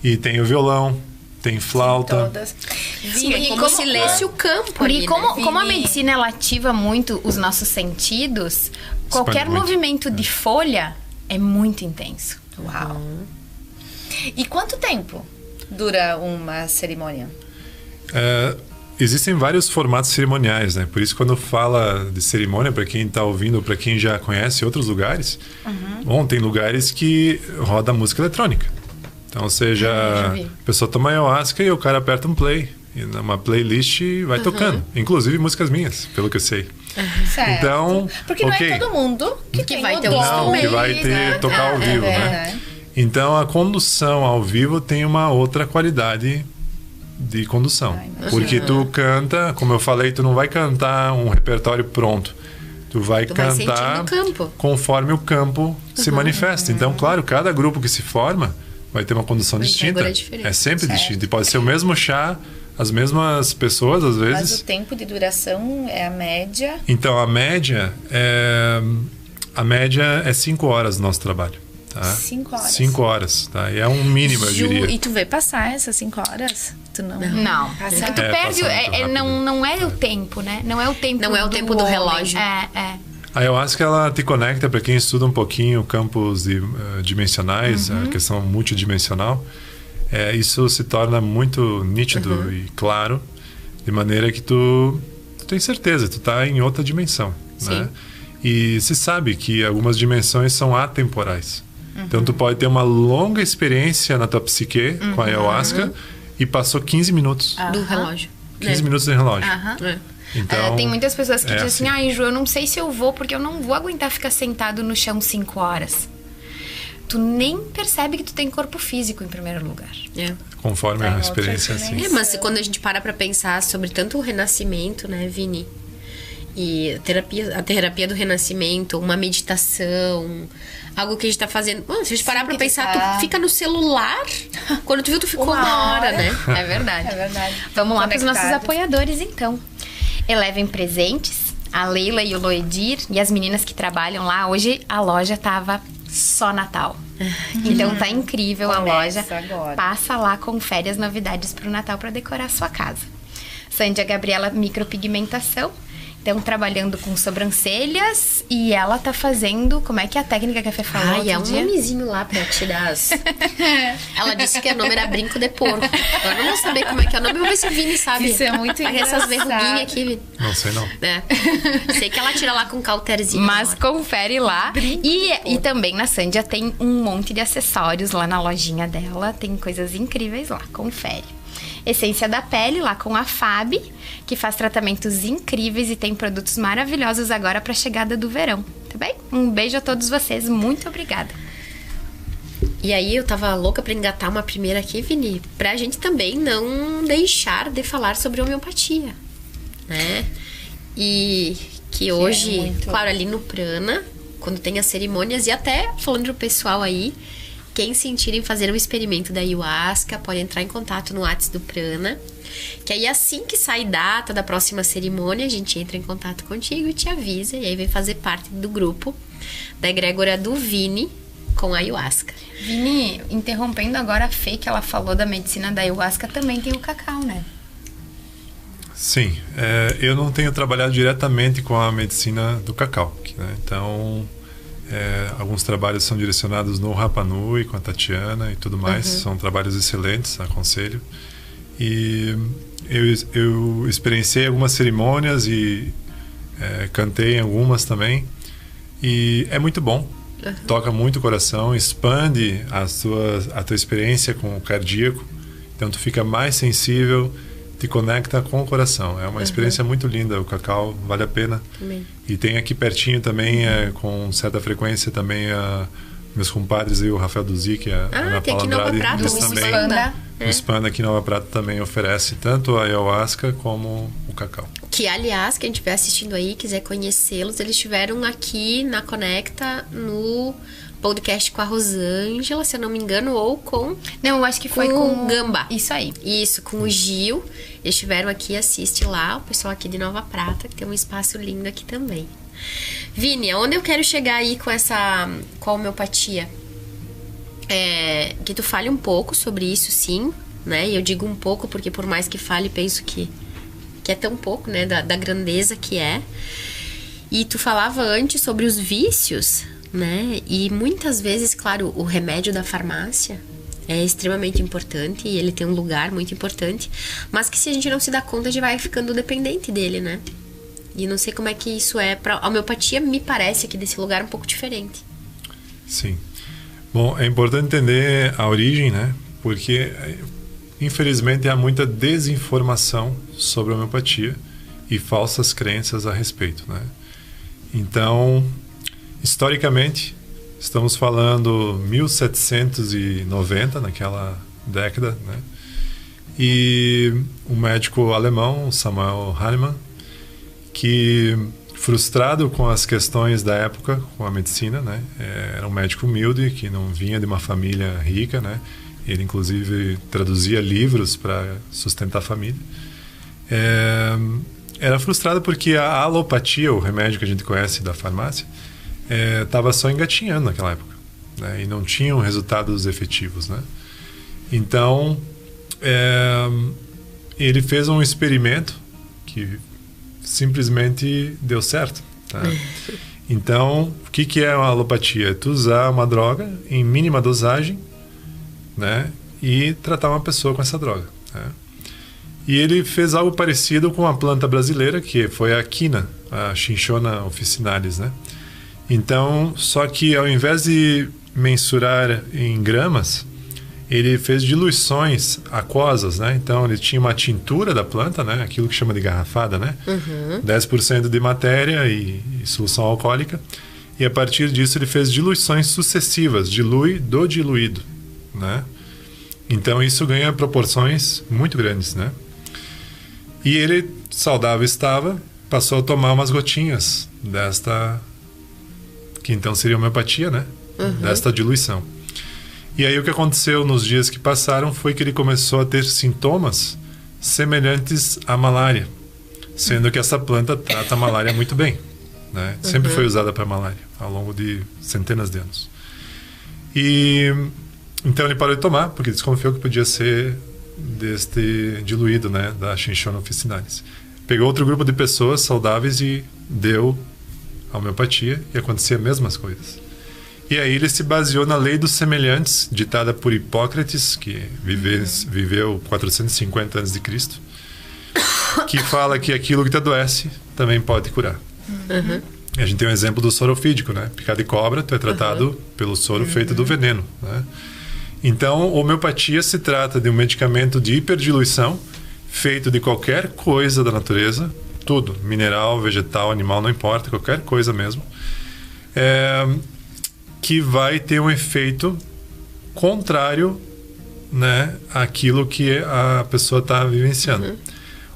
E tem o violão, tem flauta. Todas. Sim, é como se lesse o campo Porque ali, como a Vini? medicina ela ativa muito os nossos sentidos, qualquer muito. movimento de folha é muito intenso. Uau. E quanto tempo dura uma cerimônia? Existem vários formatos cerimoniais, né? Por isso, quando fala de cerimônia, para quem está ouvindo, para quem já conhece outros lugares, bom, tem lugares que roda música eletrônica. Então, seja, a pessoa toma ayahuasca e o cara aperta um play. E numa playlist vai tocando. Inclusive músicas minhas, pelo que eu sei. Certo. Então, porque não é todo mundo que vai tem ter o um dom. não, que vai ter tocar ao vivo, né? Então, a condução ao vivo tem uma outra qualidade de condução. Porque tu canta, como eu falei, tu não vai cantar um repertório pronto. Tu vai cantar sentindo o campo. conforme o campo se manifesta. Então, claro, cada grupo que se forma vai ter uma condução distinta. É sempre distinta. E pode ser o mesmo chá, as mesmas pessoas, às vezes. Mas o tempo de duração é a média? Então, a média é 5 horas do nosso trabalho. Tá? 5 horas? 5 horas, tá? E é um mínimo, eu diria. E tu vê passar essas 5 horas? Tu não. Passa. Tu perde. Não é o tempo, né? Não é o tempo. Não é o tempo do homem. relógio. É. A ayahuasca, ela te conecta, para quem estuda um pouquinho campos dimensionais, a questão multidimensional. Isso se torna muito nítido e claro, de maneira que tu tem certeza, tu tá em outra dimensão, né? E se sabe que algumas dimensões são atemporais. Então tu pode ter uma longa experiência na tua psique com a ayahuasca e passou 15 minutos. Do relógio. 15 minutos de relógio. Então, tem muitas pessoas que dizem assim. ai, Ju, eu não sei se eu vou, porque eu não vou aguentar ficar sentado no chão 5 horas. Tu nem percebe que tu tem corpo físico em primeiro lugar. Conforme a experiência, assim. Mas quando a gente para pensar sobre tanto o renascimento, né, Vini? E a terapia do renascimento, uma meditação, algo que a gente tá fazendo. Mano, se a gente parar pra pensar, tu fica no celular, quando tu viu, tu ficou uma hora, né? É verdade. Vamos lá para os nossos apoiadores, então. Elevem Presentes, a Leila e o Loedir e as meninas que trabalham lá. Hoje a loja tava só Natal. Então tá incrível a loja. Agora. Passa lá, confere as novidades pro Natal para decorar a sua casa. Sandy a Gabriela, micropigmentação. Então, trabalhando com sobrancelhas e ela tá fazendo... Como é que é a técnica que a Fê falou é um dia? nomezinho lá pra tirar as... Ela disse que o nome era brinco de porco. Agora não vou saber como é que é o nome. Vou ver se o Vini sabe. Isso é muito engraçado. Essas verruguinhas aqui, Vini. Não sei, não. Sei que ela tira lá com cauterzinho. Mas confere lá. E também na Sandia tem um monte de acessórios lá na lojinha dela. Tem coisas incríveis lá. Confere. Essência da Pele, lá com a Fabi, que faz tratamentos incríveis e tem produtos maravilhosos agora para a chegada do verão, tá bem? Um beijo a todos vocês, muito obrigada. E aí eu tava louca pra engatar uma primeira aqui, Vini, pra gente também não deixar de falar sobre homeopatia, né? E que hoje, claro, ali no Prana, quando tem as cerimônias, e até falando pro pessoal aí, quem sentirem fazer um experimento da ayahuasca, pode entrar em contato no WhatsApp do Prana. Que aí assim que sai data da próxima cerimônia, a gente entra em contato contigo e te avisa. E aí vem fazer parte do grupo da egrégora do Vini com a ayahuasca. Vini, interrompendo agora a Fê, que ela falou da medicina da ayahuasca, também tem o cacau, né? Sim. Eu não tenho trabalhado diretamente com a medicina do cacau, né? Então... alguns trabalhos são direcionados no Rapa Nui com a Tatiana e tudo mais. São trabalhos excelentes, aconselho. E eu experienciei algumas cerimônias e cantei em algumas também. E é muito bom. Toca muito o coração, expande a tua experiência com o cardíaco. Então tu fica mais sensível, te conecta com o coração. É uma experiência muito linda. O cacau vale a pena. E tem aqui pertinho também, com certa frequência, também meus compadres e o Rafael Duzic, a Ana tem Paula aqui Nova Andrade. Prata, Também, o Spanda aqui em Nova Prata também oferece tanto a ayahuasca como o cacau. Que, aliás, quem estiver assistindo aí, quiser conhecê-los, eles estiveram aqui na Conecta, no podcast com a Rosângela, se eu não me engano, ou com... Não, eu acho que foi com o Gamba. Isso aí. Isso, com o Gil. Eles estiveram aqui, assiste lá, o pessoal aqui de Nova Prata, que tem um espaço lindo aqui também. Vini, aonde eu quero chegar aí com a homeopatia? Que tu fale um pouco sobre isso, sim, né? E eu digo um pouco porque por mais que fale, penso que é tão pouco, né? Da grandeza que é. E tu falava antes sobre os vícios, né? E muitas vezes, claro, o remédio da farmácia, é extremamente importante e ele tem um lugar muito importante, mas que se a gente não se dá conta, a gente vai ficando dependente dele, né? E não sei como é que isso é para a homeopatia, me parece que desse lugar é um pouco diferente. Sim. Bom, é importante entender a origem, né? Porque, infelizmente, há muita desinformação sobre a homeopatia e falsas crenças a respeito, né? Então, historicamente, estamos falando 1790, naquela década, né? E um médico alemão, Samuel Hahnemann, que, frustrado com as questões da época, com a medicina, né? Era um médico humilde, que não vinha de uma família rica, né? Ele, inclusive, traduzia livros para sustentar a família. Era frustrado porque a alopatia, o remédio que a gente conhece da farmácia, estava só engatinhando naquela época, né? E não tinham resultados efetivos, né? Então, ele fez um experimento que simplesmente deu certo, tá? Então, o que é uma alopatia? É tu usar uma droga em mínima dosagem, né? E tratar uma pessoa com essa droga, né? E ele fez algo parecido com a planta brasileira, que foi a quina, a Cinchona officinalis, né? Então, só que ao invés de mensurar em gramas, ele fez diluições aquosas, né? Então, ele tinha uma tintura da planta, né? Aquilo que chama de garrafada, né? 10% de matéria e solução alcoólica. E a partir disso, ele fez diluições sucessivas, dilui do diluído, né? Então, isso ganha proporções muito grandes, né? E ele, saudável estava, passou a tomar umas gotinhas desta, que então seria homeopatia, né? Desta diluição. E aí o que aconteceu nos dias que passaram foi que ele começou a ter sintomas semelhantes à malária, sendo que essa planta trata a malária muito bem, né? Sempre foi usada para malária, ao longo de centenas de anos. E então ele parou de tomar, porque desconfiou que podia ser deste diluído, né, da Cinchona officinalis. Pegou outro grupo de pessoas saudáveis e deu a homeopatia, e acontecia as mesmas coisas. E aí ele se baseou na lei dos semelhantes, ditada por Hipócrates, que viveu 450 a.C., que fala que aquilo que te adoece também pode curar. A gente tem um exemplo do sorofídico, né? Picado de cobra, tu é tratado pelo soro feito do veneno, né? Então, homeopatia se trata de um medicamento de hiperdiluição, feito de qualquer coisa da natureza, tudo, mineral, vegetal, animal, não importa, qualquer coisa mesmo, que vai ter um efeito contrário, né, àquilo que a pessoa está vivenciando.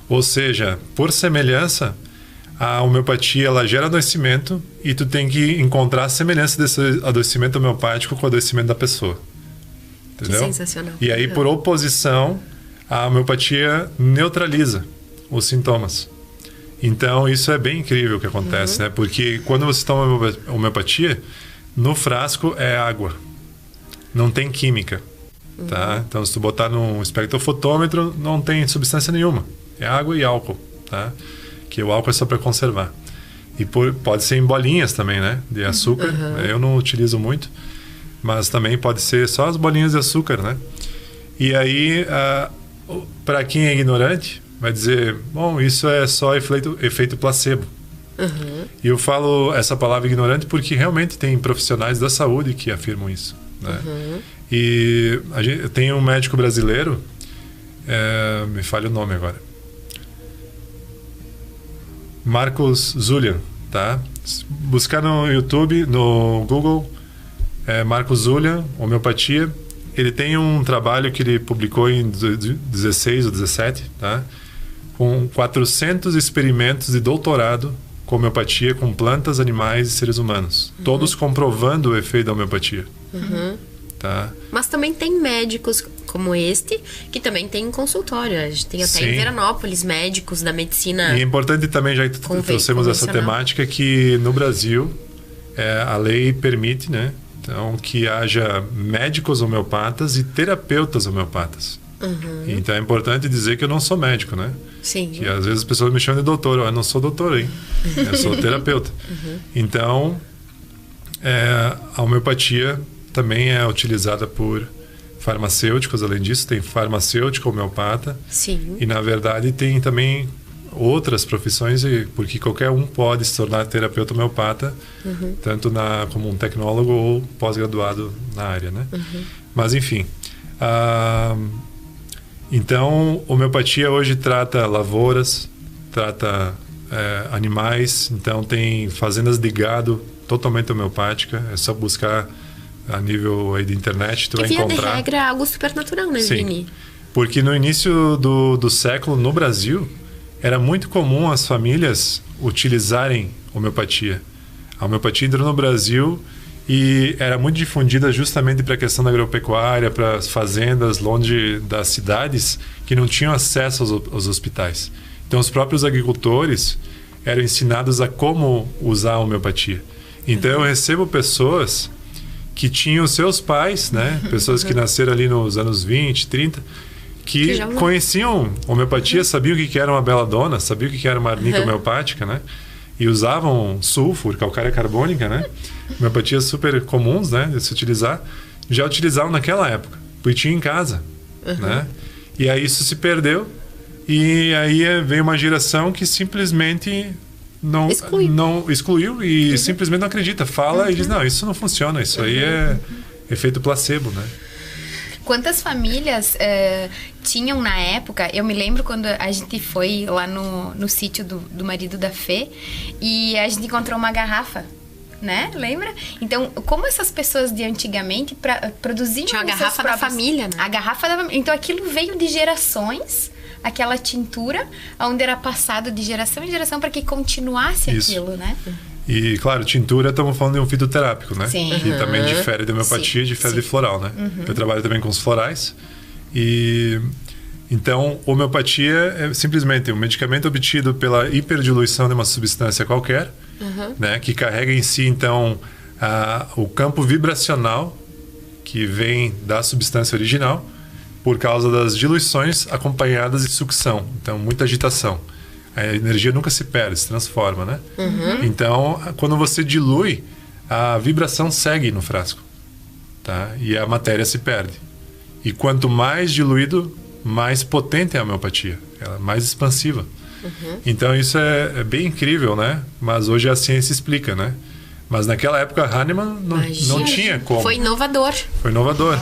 Ou seja, por semelhança, a homeopatia ela gera adoecimento e tu tem que encontrar a semelhança desse adoecimento homeopático com o adoecimento da pessoa. Entendeu? Que sensacional. E aí, por oposição, a homeopatia neutraliza os sintomas. Então, isso é bem incrível o que acontece, né? Porque quando você toma homeopatia, no frasco é água. Não tem química, tá? Então, se tu botar num espectrofotômetro, não tem substância nenhuma. É água e álcool, tá? Que o álcool é só para conservar. E pode ser em bolinhas também, né? De açúcar. Eu não utilizo muito. Mas também pode ser só as bolinhas de açúcar, né? E aí, para quem é ignorante, vai dizer, bom, isso é só efeito placebo. E eu falo essa palavra ignorante porque realmente tem profissionais da saúde que afirmam isso, né? E tem um médico brasileiro, me falha o nome agora, Marcos Zulian, tá? Buscar no YouTube, no Google, Marcos Zulian, homeopatia. Ele tem um trabalho que ele publicou em 16 ou 17, tá? Com 400 experimentos de doutorado com homeopatia com plantas, animais e seres humanos. Todos comprovando o efeito da homeopatia. Tá? Mas também tem médicos como este, que também tem consultório. A gente tem até em Veranópolis médicos da medicina. E é importante também, já que trouxemos essa temática, que no Brasil a lei permite, né? Então, que haja médicos homeopatas e terapeutas homeopatas. Então, é importante dizer que eu não sou médico, né? Sim. Que às vezes as pessoas me chamam de doutor. Eu não sou doutor, hein? Eu sou terapeuta. Então, a homeopatia também é utilizada por farmacêuticos, além disso, tem farmacêutico, homeopata. Sim. E, na verdade, tem também outras profissões, porque qualquer um pode se tornar terapeuta homeopata, tanto como um tecnólogo ou pós-graduado na área, né? Mas, enfim. Então, homeopatia hoje trata lavouras, trata animais, então tem fazendas de gado totalmente homeopática, é só buscar a nível aí de internet, tu vai encontrar. E via de regra é algo super natural, né, Sim, Vini? porque no início do século, no Brasil, era muito comum as famílias utilizarem homeopatia. A homeopatia entrou no Brasil e era muito difundida justamente para a questão da agropecuária, para as fazendas longe das cidades que não tinham acesso aos hospitais. Então, os próprios agricultores eram ensinados a como usar a homeopatia. Então, eu recebo pessoas que tinham seus pais, né? Pessoas que nasceram ali nos anos 20, 30, que conheciam homeopatia, sabiam o que era uma beladona, sabiam o que era uma arnica homeopática, né? E usavam sulfur, calcária carbônica, né? Homeopatias super comuns, né? De se utilizar. Já utilizavam naquela época, porque tinha em casa, né? E aí isso se perdeu. E aí veio uma geração que simplesmente não excluiu e simplesmente não acredita. Fala e diz, não, isso não funciona, isso aí é efeito placebo, né? Quantas famílias tinham na época? Eu me lembro quando a gente foi lá no sítio do marido da Fê e a gente encontrou uma garrafa, né? Lembra? Então, como essas pessoas de antigamente produziam... Tinha a garrafa da família, né? A garrafa da família. Então, aquilo veio de gerações, aquela tintura, onde era passado de geração em geração para que continuasse aquilo, né? E, claro, tintura, estamos falando de um fitoterápico, né? Sim. Que também difere de homeopatia e difere de floral, né? Eu trabalho também com os florais. E, então, homeopatia é simplesmente um medicamento obtido pela hiperdiluição de uma substância qualquer, né? Que carrega em si, então, o campo vibracional que vem da substância original por causa das diluições acompanhadas de sucção. Então, muita agitação. A energia nunca se perde, se transforma, né? Então, quando você dilui, a vibração segue no frasco, tá? E a matéria se perde. E quanto mais diluído, mais potente é a homeopatia. Ela é mais expansiva. Então, isso é bem incrível, né? Mas hoje a ciência explica, né? Mas naquela época, Hahnemann não tinha como. Foi inovador. Foi inovador.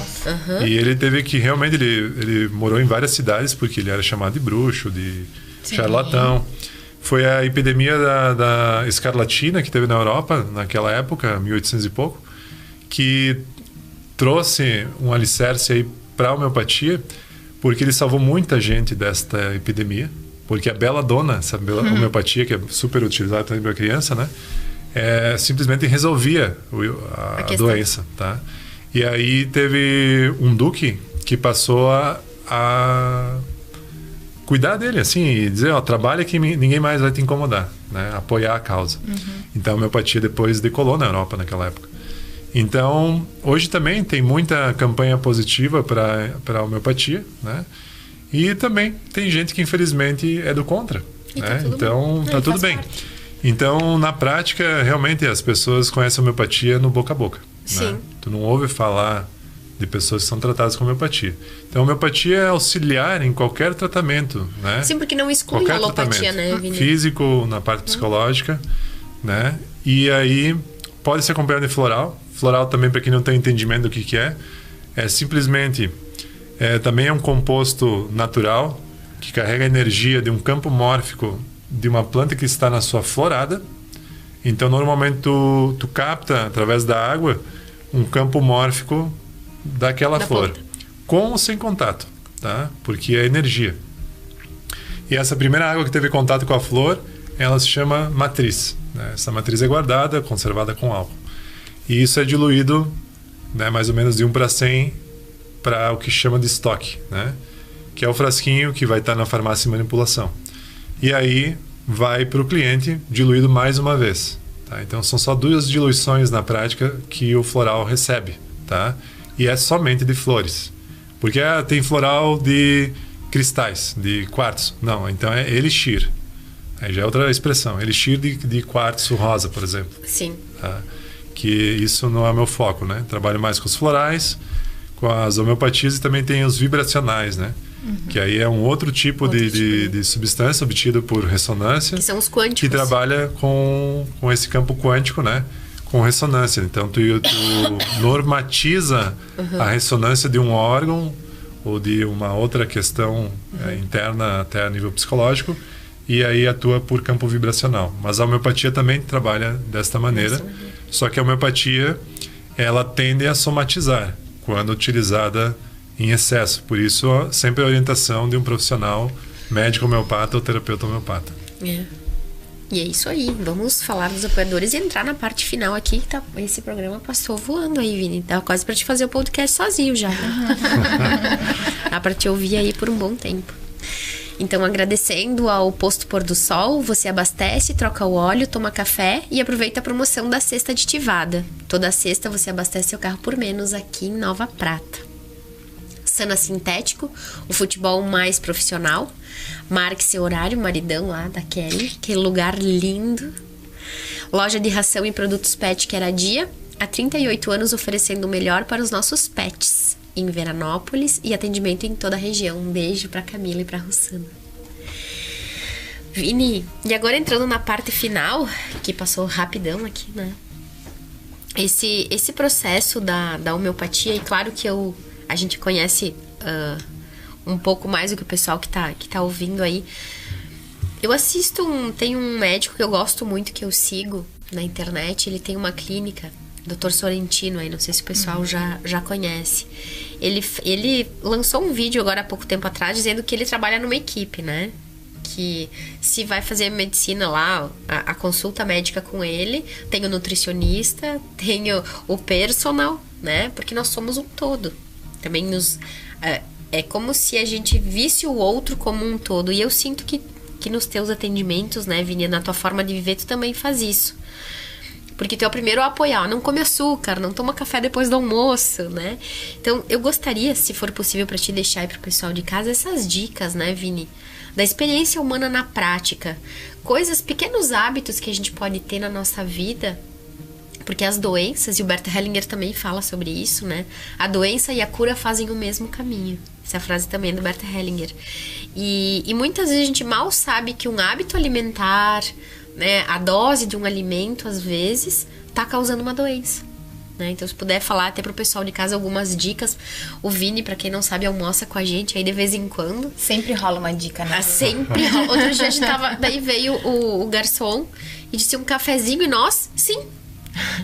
E ele teve que, realmente, ele morou em várias cidades, porque ele era chamado de bruxo, de charlatão. Foi a epidemia da escarlatina que teve na Europa naquela época, 1800 e pouco, que trouxe um alicerce aí para a homeopatia, porque ele salvou muita gente desta epidemia, porque a beladona, essa homeopatia que é super utilizada também para criança, né, simplesmente resolvia a doença, tá? E aí teve um duque que passou a cuidar dele, assim, e dizer, trabalha que ninguém mais vai te incomodar, né? Apoiar a causa. Então, a homeopatia depois decolou na Europa naquela época. Então, hoje também tem muita campanha positiva para a homeopatia, né? E também tem gente que, infelizmente, é do contra, né? Então, tá tudo bem. Então, na prática, realmente, as pessoas conhecem a homeopatia no boca a boca. Sim. Né? Tu não ouve falar de pessoas que são tratadas com homeopatia. Então, a homeopatia é auxiliar em qualquer tratamento, né? Sim, porque não exclui qualquer a alopatia, né, Vini? Físico, na parte psicológica, né? E aí, pode ser acompanhado de floral. Floral também, para quem não tem entendimento do que é simplesmente... também é um composto natural que carrega a energia de um campo mórfico de uma planta que está na sua florada. Então, normalmente, tu capta, através da água, um campo mórfico daquela flor, com ou sem contato, tá? Porque é energia. E essa primeira água que teve contato com a flor, ela se chama matriz, né? Essa matriz é guardada, conservada com álcool. E isso é diluído, né, mais ou menos de 1:100 para o que chama de estoque, né? Que é o frasquinho que vai estar na farmácia de manipulação. E aí vai para o cliente diluído mais uma vez, tá? Então são só 2 diluições na prática que o floral recebe, tá? E é somente de flores. Porque tem floral de cristais, de quartzo. Não, então é elixir. Aí já é outra expressão. Elixir de quartzo rosa, por exemplo. Sim. Tá? Que isso não é meu foco, né? Trabalho mais com os florais, com as homeopatias e também tem os vibracionais, né? Que aí é um outro tipo de substância obtido por ressonância. Que são os quânticos. Que trabalha com esse campo quântico, né? Com ressonância. Então, tu normatiza a ressonância de um órgão ou de uma outra questão interna até a nível psicológico e aí atua por campo vibracional. Mas a homeopatia também trabalha desta maneira, só que a homeopatia, ela tende a somatizar quando utilizada em excesso. Por isso, sempre a orientação de um profissional médico homeopata ou terapeuta homeopata. E é isso aí. Vamos falar dos apoiadores e entrar na parte final aqui. Que esse programa passou voando aí, Vini. Dá quase pra te fazer o podcast sozinho já. Dá pra te ouvir aí por um bom tempo. Então, agradecendo ao Posto Pôr do Sol, você abastece, troca o óleo, toma café e aproveita a promoção da cesta aditivada. Toda sexta você abastece seu carro por menos aqui em Nova Prata. Sana Sintético, o futebol mais profissional. Marque seu horário, maridão lá da Kelly, que lugar lindo. Loja de ração e produtos pet Queradia, há 38 anos oferecendo o melhor para os nossos pets. Em Veranópolis e atendimento em toda a região. Um beijo pra Camila e pra Rossana. Vini, e agora entrando na parte final, que passou rapidão aqui, né? Esse processo da homeopatia, e claro que a gente conhece um pouco mais do que o pessoal que tá ouvindo aí. Eu tem um médico que eu gosto muito, que eu sigo na internet, ele tem uma clínica, Dr. Sorrentino, aí não sei se o pessoal já conhece. Ele lançou um vídeo agora há pouco tempo atrás dizendo que ele trabalha numa equipe, né? Que se vai fazer medicina lá, a consulta médica com ele, tem o nutricionista, tem o personal, né? Porque nós somos um todo. Também é como se a gente visse o outro como um todo. E eu sinto que nos teus atendimentos, né, Vini, na tua forma de viver, tu também faz isso. Porque tu é o primeiro a apoiar, não come açúcar, não toma café depois do almoço, né? Então, eu gostaria, se for possível pra ti deixar aí pro pessoal de casa, essas dicas, né, Vini? Da experiência humana na prática. Coisas, pequenos hábitos que a gente pode ter na nossa vida. Porque as doenças, e o Bert Hellinger também fala sobre isso, né? A doença e a cura fazem o mesmo caminho. Essa frase também é do Bert Hellinger. E muitas vezes a gente mal sabe que um hábito alimentar, né, a dose de um alimento, às vezes, tá causando uma doença, né? Então, se puder falar até pro pessoal de casa algumas dicas. O Vini, pra quem não sabe, almoça com a gente aí de vez em quando. Sempre rola uma dica, né? Sempre rola. Outro dia a gente tava... Daí veio o garçom e disse um cafezinho e nós, sim.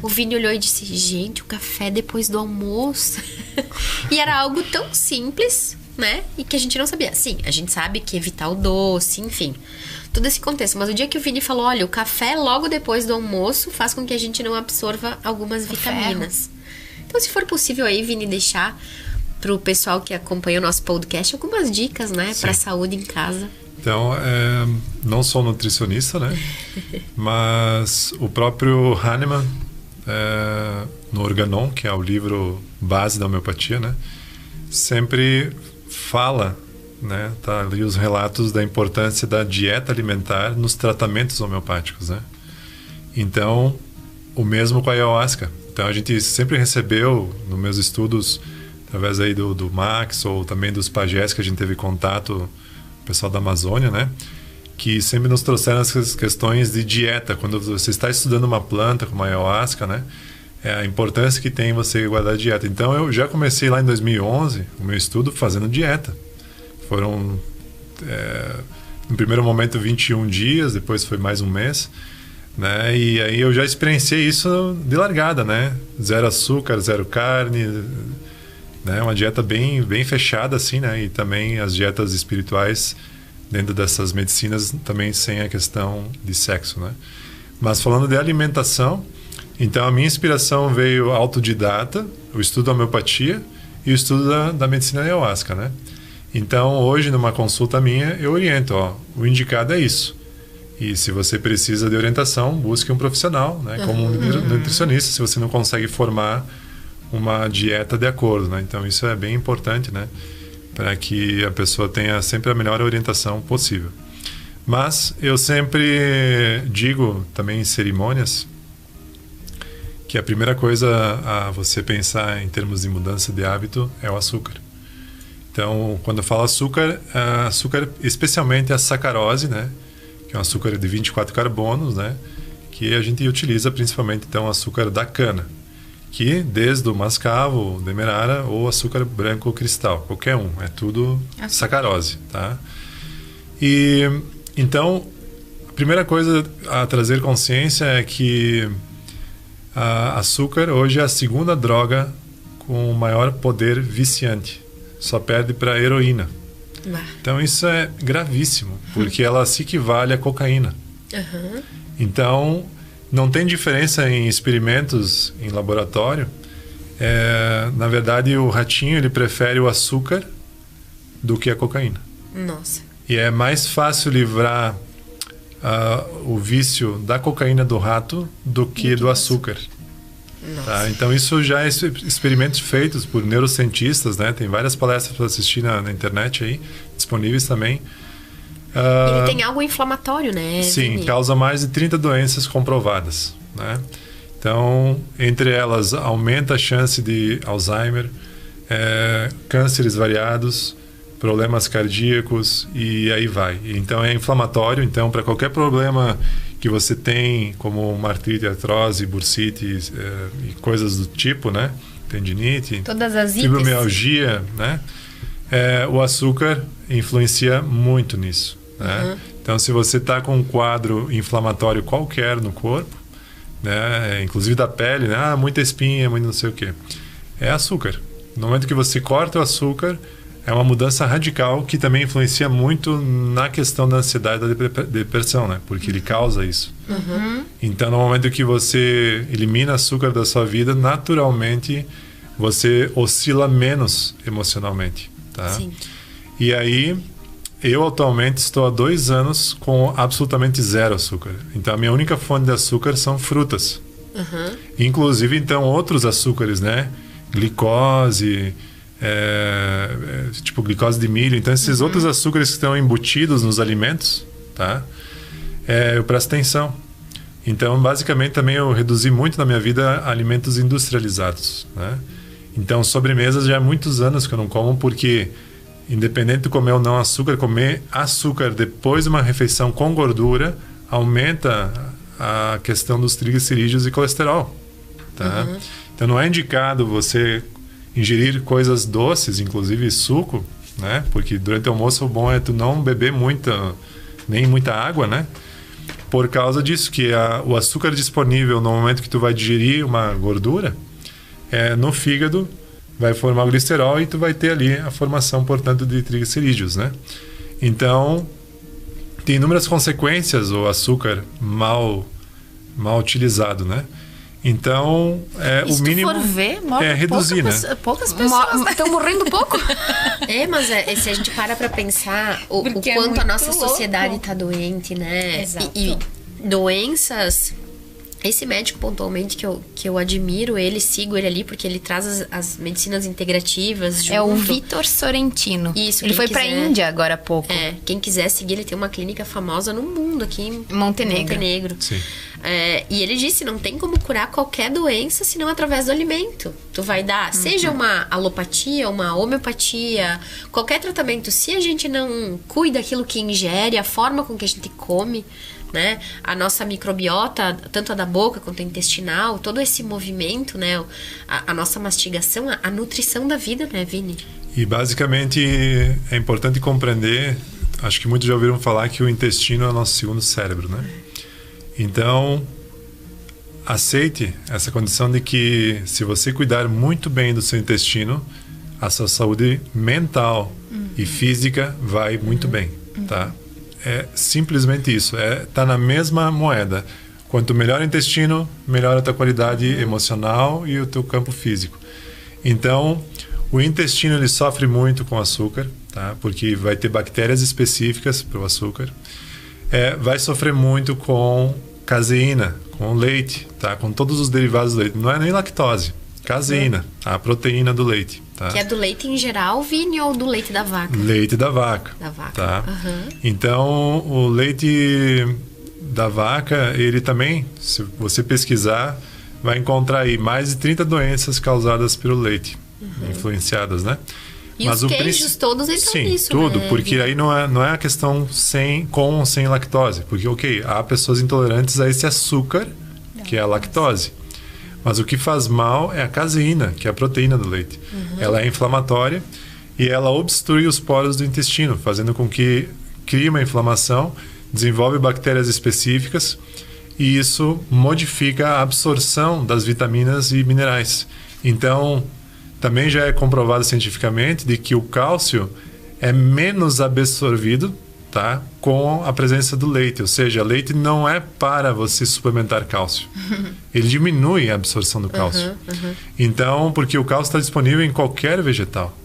O Vini olhou e disse, gente, o café depois do almoço. E era algo tão simples, né? E que a gente não sabia. Sim, a gente sabe que evitar o doce, enfim... todo esse contexto. Mas o dia que o Vini falou, olha, o café logo depois do almoço faz com que a gente não absorva algumas vitaminas. Então, se for possível aí, Vini, deixar pro pessoal que acompanha o nosso podcast algumas dicas, né, pra saúde em casa. Então, não sou nutricionista, né? Mas o próprio Hahnemann, no Organon, que é o livro base da homeopatia, né? Sempre fala, né, tá ali os relatos da importância da dieta alimentar nos tratamentos homeopáticos, né? Então, o mesmo com a ayahuasca. Então, a gente sempre recebeu, nos meus estudos, através aí do Max ou também dos pajés que a gente teve contato, o pessoal da Amazônia, né? Que sempre nos trouxeram essas questões de dieta. Quando você está estudando uma planta como a ayahuasca, né? É a importância que tem você guardar a dieta. Então, eu já comecei lá em 2011 o meu estudo fazendo dieta. Foram, no primeiro momento, 21 dias, depois foi mais um mês, né? E aí eu já experienciei isso de largada, né? 0 açúcar, 0 carne, né? Uma dieta bem, bem fechada, assim, né? E também as dietas espirituais dentro dessas medicinas também sem a questão de sexo, né? Mas falando de alimentação, então a minha inspiração veio autodidata, o estudo da homeopatia e o estudo da medicina ayahuasca, né? Então, hoje, numa consulta minha, eu oriento, o indicado é isso. E se você precisa de orientação, busque um profissional, né? Como um nutricionista, se você não consegue formar uma dieta de acordo, né? Então, isso é bem importante, né? Para que a pessoa tenha sempre a melhor orientação possível. Mas, eu sempre digo, também em cerimônias, que a primeira coisa a você pensar em termos de mudança de hábito é o açúcar. Então, quando eu falo açúcar, especialmente a sacarose, né? Que é um açúcar de 24 carbonos, né? Que a gente utiliza principalmente, então, o açúcar da cana. Que desde o mascavo, o demerara ou açúcar branco ou cristal, qualquer um, é tudo sacarose, tá? E, então, a primeira coisa a trazer consciência é que açúcar hoje é a segunda droga com maior poder viciante. Só perde para a heroína. Então isso é gravíssimo, porque ela se equivale à cocaína. Então não tem diferença em experimentos em laboratório. Na verdade, o ratinho ele prefere o açúcar do que a cocaína. Nossa. E é mais fácil livrar o vício da cocaína do rato do que do açúcar. Tá? Então isso já é experimentos feitos por neurocientistas, né? Tem várias palestras para assistir na internet aí, disponíveis também. Ele tem algo inflamatório, né? Sim, causa mais de 30 doenças comprovadas, né? Então, entre elas, aumenta a chance de Alzheimer, cânceres variados, problemas cardíacos e aí vai. Então, é inflamatório. Então, para qualquer problema que você tem, como uma artrite, artrose, bursite e coisas do tipo, né? Tendinite, todas as fibromialgia, né? O açúcar influencia muito nisso, né? Então, se você está com um quadro inflamatório qualquer no corpo, né? Inclusive da pele, né? Muita espinha, muito não sei o quê. É açúcar. No momento que você corta o açúcar, é uma mudança radical que também influencia muito na questão da ansiedade e da depressão, né? Porque ele causa isso. Então, no momento que você elimina açúcar da sua vida, naturalmente você oscila menos emocionalmente, tá? Sim. E aí, eu atualmente estou há 2 anos com absolutamente zero açúcar. Então, a minha única fonte de açúcar são frutas. Inclusive, então, outros açúcares, né? Glicose... tipo glicose de milho. Então esses outros açúcares que estão embutidos nos alimentos, tá? Eu presto atenção. Então basicamente também eu reduzi muito na minha vida alimentos industrializados, né? Então sobremesas já há muitos anos que eu não como, porque independente de comer ou não açúcar, comer açúcar depois de uma refeição com gordura aumenta a questão dos triglicerídeos e colesterol, tá? Então não é indicado você ingerir coisas doces, inclusive suco, né? Porque durante o almoço o bom é tu não beber nem muita água, né? Por causa disso, que o açúcar disponível no momento que tu vai digerir uma gordura, no fígado vai formar o glicerol e tu vai ter ali a formação, portanto, de triglicerídeos, né? Então, tem inúmeras consequências o açúcar mal utilizado, né? Então, o mínimo for ver, reduzir, né? Poucas pessoas estão morrendo pouco. Mas se a gente para pensar o quanto a nossa sociedade está doente, né? Exato. E doenças... Esse médico, pontualmente, que eu admiro, sigo ele ali, porque ele traz as medicinas integrativas junto. É o Vitor Sorrentino. Isso. Ele foi pra Índia agora há pouco. Quem quiser seguir, ele tem uma clínica famosa no mundo, aqui em Montenegro. Sim. E ele disse, não tem como curar qualquer doença senão através do alimento. Tu vai dar, seja uma alopatia, uma homeopatia, qualquer tratamento. Se a gente não cuida daquilo que ingere, a forma com que a gente come... né? A nossa microbiota, tanto a da boca quanto a intestinal, todo esse movimento, né? A nossa mastigação, a nutrição da vida, né, Vini? E basicamente é importante compreender, acho que muitos já ouviram falar que o intestino é o nosso segundo cérebro, né? Então, aceite essa condição de que se você cuidar muito bem do seu intestino, a sua saúde mental e física vai muito bem, tá? É simplesmente isso, tá na mesma moeda. Quanto melhor o intestino, melhor a tua qualidade emocional e o teu campo físico. Então, o intestino ele sofre muito com açúcar, tá? Porque vai ter bactérias específicas para o açúcar. Vai sofrer muito com caseína, com leite, tá? Com todos os derivados do leite. Não é nem lactose, caseína, a proteína do leite. Tá? Que é do leite em geral, Vini, ou do leite da vaca? Leite da vaca. Da vaca. Tá? Então, o leite da vaca, ele também, se você pesquisar, vai encontrar aí mais de 30 doenças causadas pelo leite, influenciadas, né? E os queijos todos entram sim, nisso, tudo, né? porque aí não é a questão com ou sem lactose. Porque, ok, há pessoas intolerantes a esse açúcar, que é a lactose. Mas o que faz mal é a caseína, que é a proteína do leite. Ela é inflamatória e ela obstrui os poros do intestino, fazendo com que crie uma inflamação, desenvolve bactérias específicas e isso modifica a absorção das vitaminas e minerais. Então, também já é comprovado cientificamente de que o cálcio é menos absorvido, tá, com a presença do leite. Ou seja, o leite não é para você suplementar cálcio. Ele diminui a absorção do cálcio. Então, porque o cálcio está disponível em qualquer vegetal,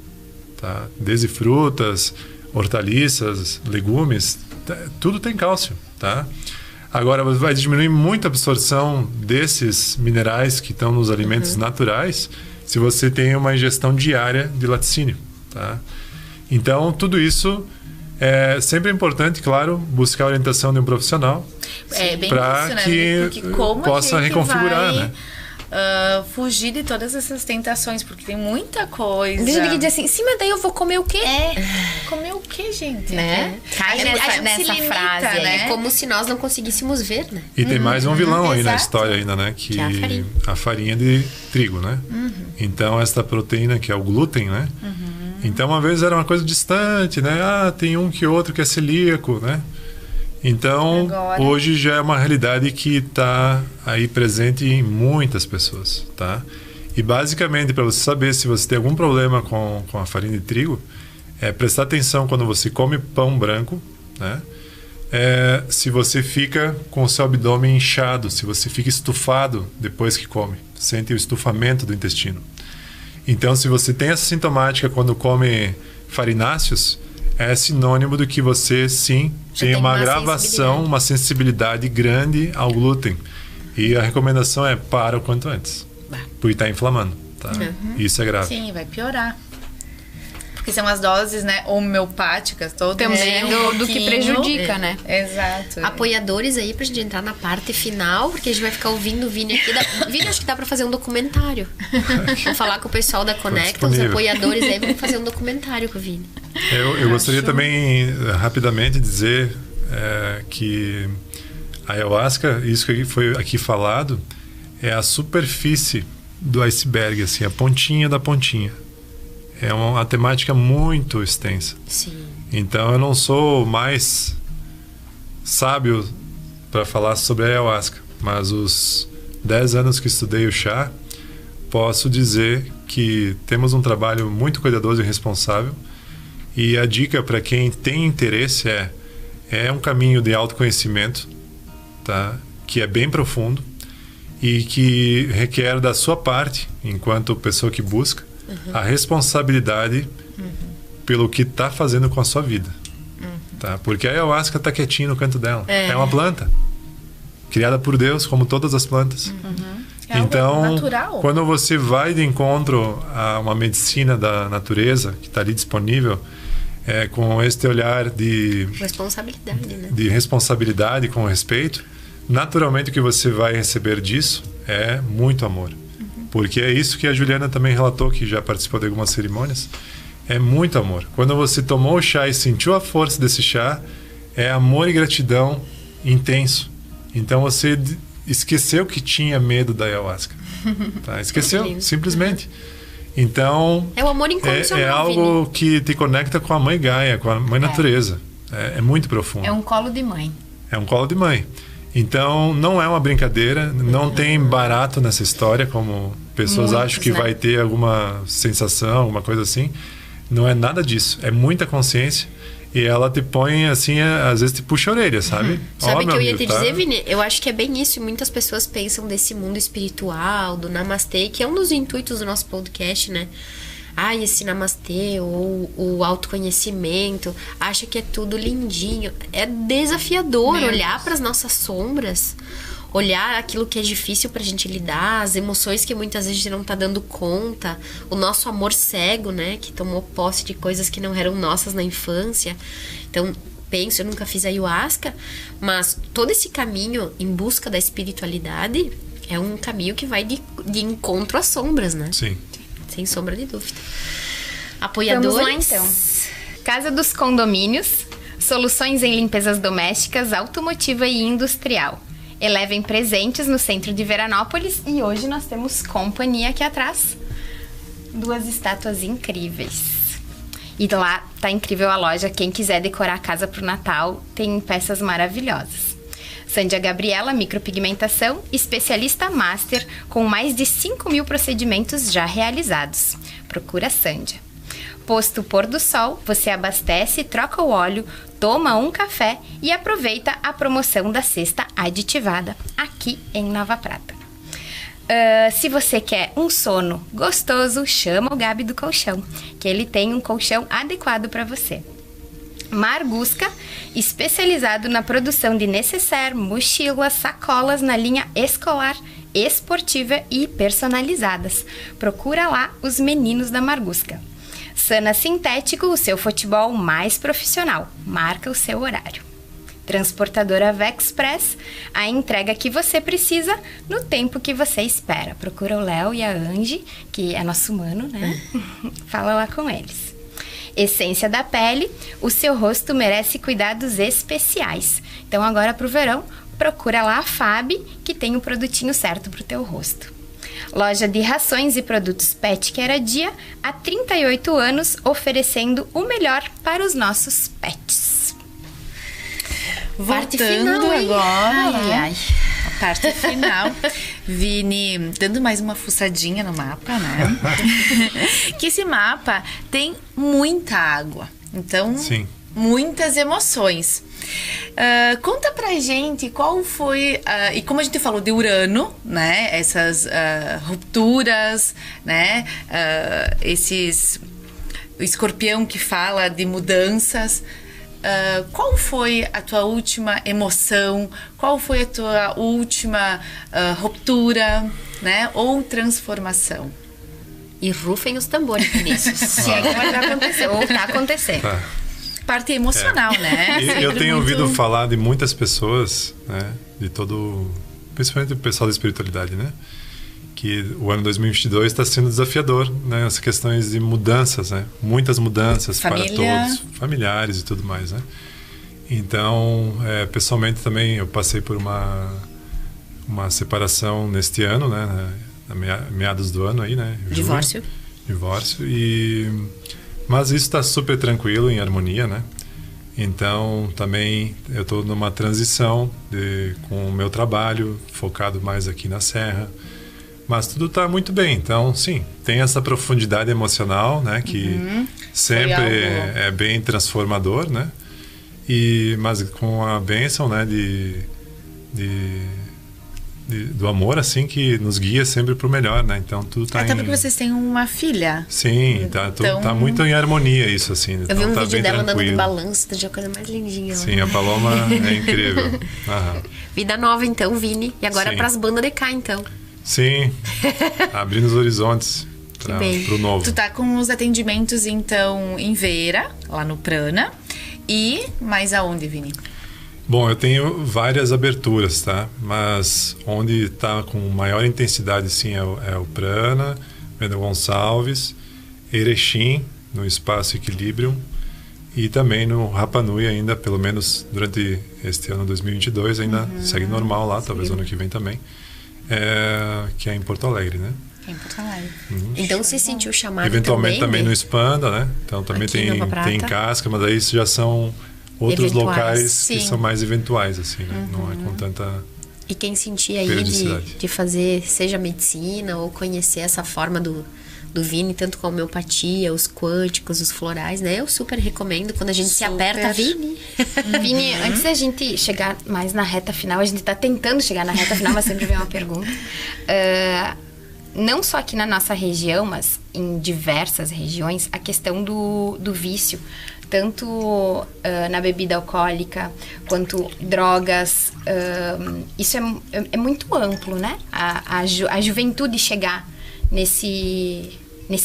tá? Desde frutas, hortaliças, legumes, tudo tem cálcio, tá? Agora, vai diminuir muito a absorção desses minerais que estão nos alimentos naturais se você tem uma ingestão diária de laticínio, tá? Então, tudo isso é sempre importante, claro, buscar a orientação de um profissional para que Porque como possa a gente reconfigurar, vai, né? fugir de todas essas tentações, porque tem muita coisa. Tem gente que diz assim, sim, mas daí eu vou comer o quê? Comer o que, gente? Né? Cai A gente nessa se limita, frase aí. né? É como se nós não conseguíssemos ver, né? E tem mais um vilão aí na exato. história ainda, né? Que é a farinha. a farinha de trigo, né? Então, essa proteína que é o glúten, né? Então, uma vez era uma coisa distante, né? Ah, tem um que outro que é celíaco, né? Então, Agora... hoje já é uma realidade que está aí presente em muitas pessoas, tá? E basicamente, para você saber se você tem algum problema com a farinha de trigo, é prestar atenção quando você come pão branco, né? Se você fica com o seu abdômen inchado, se você fica estufado depois que come, sente o estufamento do intestino. Então, se você tem essa sintomática quando come farináceos, é sinônimo de que você, sim, tem uma agravação, uma sensibilidade grande ao glúten. E a recomendação é para o quanto antes, porque está inflamando, tá? Isso é grave. Sim, vai piorar. Porque são as doses, né, homeopáticas, todas. Também do que prejudica, né? Exato. Apoiadores aí pra gente entrar na parte final, porque a gente vai ficar ouvindo o Vini aqui. Vini, acho que dá pra fazer um documentário. Vou falar com o pessoal da Conecta, os apoiadores aí, vamos fazer um documentário com o Vini. Eu gostaria também, rapidamente, dizer que a ayahuasca, isso que foi aqui falado, é a superfície do iceberg, assim, a pontinha da pontinha. É uma temática muito extensa. Sim. Então, eu não sou mais sábio para falar sobre a ayahuasca, mas os 10 anos que estudei o chá, posso dizer que temos um trabalho muito cuidadoso e responsável. E a dica para quem tem interesse é um caminho de autoconhecimento, tá? Que é bem profundo e que requer da sua parte, enquanto pessoa que busca, a responsabilidade pelo que está fazendo com a sua vida. Tá? Porque a ayahuasca está quietinha no canto dela. É uma planta criada por Deus, como todas as plantas. Então, algo natural. quando você vai de encontro a uma medicina da natureza que está ali disponível, com este olhar de responsabilidade, né? De responsabilidade, com respeito, naturalmente o que você vai receber disso é muito amor. Porque é isso que a Juliana também relatou, que já participou de algumas cerimônias. É muito amor. Quando você tomou o chá e sentiu a força desse chá, é amor e gratidão intenso. Então você esqueceu que tinha medo da ayahuasca. Tá? Esqueceu, simplesmente. Então, é o amor incondicional, é algo que te conecta com a mãe Gaia, com a mãe natureza. É muito profundo. É um colo de mãe. É um colo de mãe. Então, não é uma brincadeira, não tem barato nessa história, como pessoas acham que vai ter alguma sensação, alguma coisa assim. Não é nada disso. É muita consciência e ela te põe, assim, às vezes te puxa a orelha, sabe? Sabe o que eu ia te dizer, Vini? Eu acho que é bem isso. Muitas pessoas pensam desse mundo espiritual, do Namastê, que é um dos intuitos do nosso podcast, né? Esse Namastê ou o autoconhecimento, acha que é tudo lindinho. É desafiador olhar para as nossas sombras, olhar aquilo que é difícil pra gente lidar, as emoções que muitas vezes a gente não tá dando conta, o nosso amor cego, né, que tomou posse de coisas que não eram nossas na infância. Então, eu nunca fiz ayahuasca, mas todo esse caminho em busca da espiritualidade É um caminho que vai de encontro às sombras, né? Sim. Sem sombra de dúvida. Apoiadores. Vamos lá, então. Casa dos Condomínios. Soluções em limpezas domésticas, automotiva e industrial. Elevem presentes no centro de Veranópolis. E hoje nós temos companhia aqui atrás. 2 estátuas incríveis. E lá tá incrível a loja. Quem quiser decorar a casa pro Natal, tem peças maravilhosas. Sândia Gabriela, micropigmentação, especialista master com mais de 5.000 procedimentos já realizados. Procura a Sândia. Posto Pôr do Sol, você abastece, troca o óleo, toma um café e aproveita a promoção da cesta aditivada aqui em Nova Prata. Se você quer um sono gostoso, chama o Gabi do Colchão, que ele tem um colchão adequado para você. Margusca, especializado na produção de necessaire, mochilas, sacolas na linha escolar, esportiva e personalizadas. Procura lá os meninos da Margusca. Sana Sintético, o seu futebol mais profissional. Marca o seu horário. Transportadora Vexpress, a entrega que você precisa no tempo que você espera. Procura o Léo e a Angie, que é nosso mano, né? Fala lá com eles. Essência da Pele, o seu rosto merece cuidados especiais. Então agora pro verão, procura lá a Fabi, que tem o produtinho certo pro teu rosto. Loja de rações e produtos Pet Queradia, há 38 anos, oferecendo o melhor para os nossos pets. Voltando agora, Ai, ai. a parte final. Vini, dando mais uma fuçadinha no mapa, né? Que esse mapa tem muita água. Então, Sim. muitas emoções. Conta pra gente qual foi... e como a gente falou de Urano, né? Essas rupturas, né? O Escorpião que fala de mudanças. Qual foi a tua última emoção? Qual foi a tua última ruptura, né? Ou transformação? E rufem os tambores, Vinícius. Se é que vai acontecer, ou tá acontecendo. Tá. Parte emocional, né? E eu Sempre tenho muito- ouvido falar de muitas pessoas, né? De todo... Principalmente o pessoal da espiritualidade, né? Que o ano 2022 está sendo desafiador, né? As questões de mudanças, né? Muitas mudanças para Família. todos, familiares e tudo mais, né? Então, pessoalmente também eu passei por uma separação neste ano, né? Na meados do ano aí, né? Julho. Divórcio. Mas isso está super tranquilo, em harmonia, né? Então, também eu estou numa transição com o meu trabalho, focado mais aqui na Serra. Mas tudo está muito bem. Então, sim, tem essa profundidade emocional, né? Que sempre algo- é bem transformador, né? Mas com a bênção, né? Do amor, assim, que nos guia sempre para o melhor, né? Então, tudo está Até porque vocês têm uma filha. Sim, Então- tá muito em harmonia isso, assim. Eu então vi um tá vídeo bem dela andando tranquilo. de balanço, de a coisa mais lindinha lá. Sim, a Paloma é incrível. Aham. Vida nova, então, Vini. E agora Sim. pras bandas de cá, então. Sim, abrindo os horizontes bem. pro novo. Tu tá com os atendimentos, então, em Vera, lá no Prana. E mais aonde, Vini? Bom, eu tenho várias aberturas, tá? Mas onde está com maior intensidade, sim, é o Prana, Bento Gonçalves, Erechim, no Espaço Equilibrium, e também no Rapa Nui ainda, pelo menos durante este ano 2022, ainda segue normal lá, talvez ano que vem também, que é em Porto Alegre, né? Em Porto Alegre. Então você sentiu chamado Eventualmente também no né? Expanda, né? Então também Aqui em Nova Prata. tem casca, mas aí isso já são outros Eventuais, locais que sim. são mais eventuais, assim, né? Não é com tanta... E quem sentir aí Periodicidade. de fazer, seja medicina ou conhecer essa forma do Vini, tanto com a homeopatia, os quânticos, os florais, né? Eu super recomendo quando a gente se aperta, Vini. Vini, antes da gente chegar mais na reta final, a gente tá tentando chegar na reta final, mas sempre vem uma pergunta. Não só aqui na nossa região, mas em diversas regiões, a questão do vício, tanto na bebida alcoólica quanto drogas, isso é muito amplo, né? A juventude chegar nesse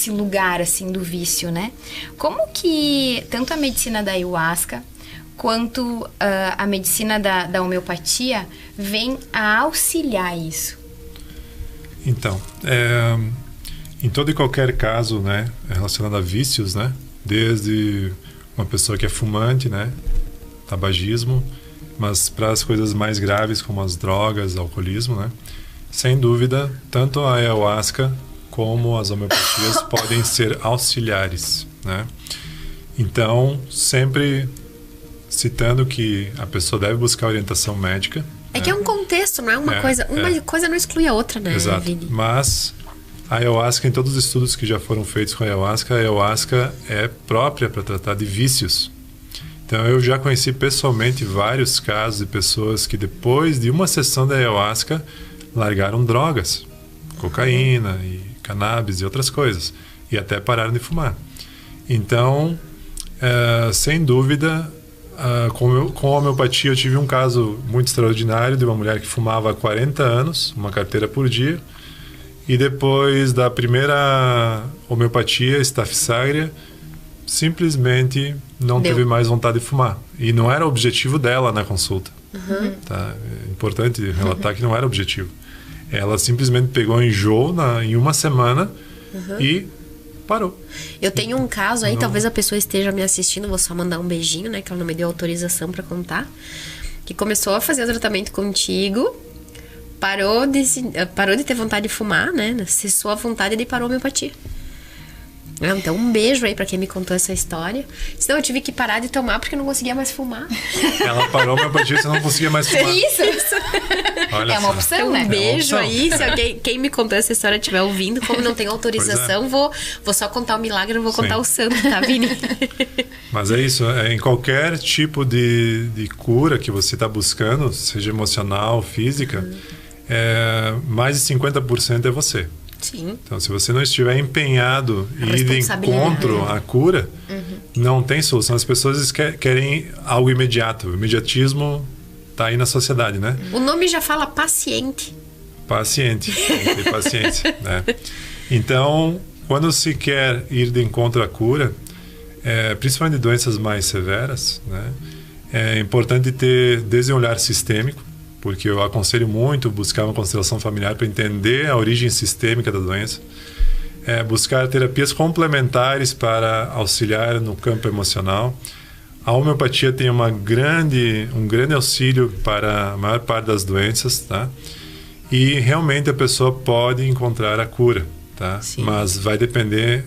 lugar, assim, do vício, né? Como que tanto a medicina da ayahuasca quanto a medicina da homeopatia vem a auxiliar isso? Então, em todo e qualquer caso, né, relacionado a vícios, né, desde uma pessoa que é fumante, né, tabagismo, mas para as coisas mais graves como as drogas, alcoolismo, né, sem dúvida, tanto a ayahuasca como as homeopatias podem ser auxiliares, né. Então, sempre citando que a pessoa deve buscar orientação médica. É que é um contexto, não é uma coisa. Uma coisa não exclui a outra, né, Exato. Vini? Mas a ayahuasca, em todos os estudos que já foram feitos com a ayahuasca é própria para tratar de vícios. Então, eu já conheci pessoalmente vários casos de pessoas que depois de uma sessão de ayahuasca largaram drogas, cocaína e cannabis e outras coisas, e até pararam de fumar. Então, sem dúvida, com a homeopatia eu tive um caso muito extraordinário de uma mulher que fumava há 40 anos, uma carteira por dia, e depois da primeira homeopatia, Staphysagra, simplesmente não teve mais vontade de fumar. E não era o objetivo dela na consulta. Tá? É importante relatar que não era o objetivo. Ela simplesmente pegou enjoo em uma semana e parou. Eu tenho um caso aí, talvez a pessoa esteja me assistindo, vou só mandar um beijinho, né, que ela não me deu autorização pra contar, que começou a fazer o tratamento contigo, parou de ter vontade de fumar, né, cessou a vontade e parou a homeopatia. Então, um beijo aí pra quem me contou essa história. Senão eu tive que parar de tomar porque eu não conseguia mais fumar. Ela parou a homeopatia e você não conseguia mais fumar. Isso. Olha É uma opção, Então, né? um beijo É uma opção. aí. Se alguém, quem me contou essa história estiver ouvindo, como não tem autorização, vou só contar o milagre, não vou contar Sim. o santo, tá, Vini? Mas é isso, em qualquer tipo de cura que você está buscando, seja emocional, física, mais de 50% é você. Sim. Então, se você não estiver empenhado A em ir de responsabilidade. encontro à cura, não tem solução. As pessoas querem algo imediato. O imediatismo está aí na sociedade, né? O nome já fala paciente. Paciente, tem que ter paciência, né? Então, quando se quer ir de encontro à cura, principalmente de doenças mais severas, né, é importante ter desde um olhar sistêmico, porque eu aconselho muito buscar uma constelação familiar para entender a origem sistêmica da doença, buscar terapias complementares para auxiliar no campo emocional. A homeopatia tem um grande auxílio para a maior parte das doenças, tá? E realmente a pessoa pode encontrar a cura, tá? Sim. Mas vai depender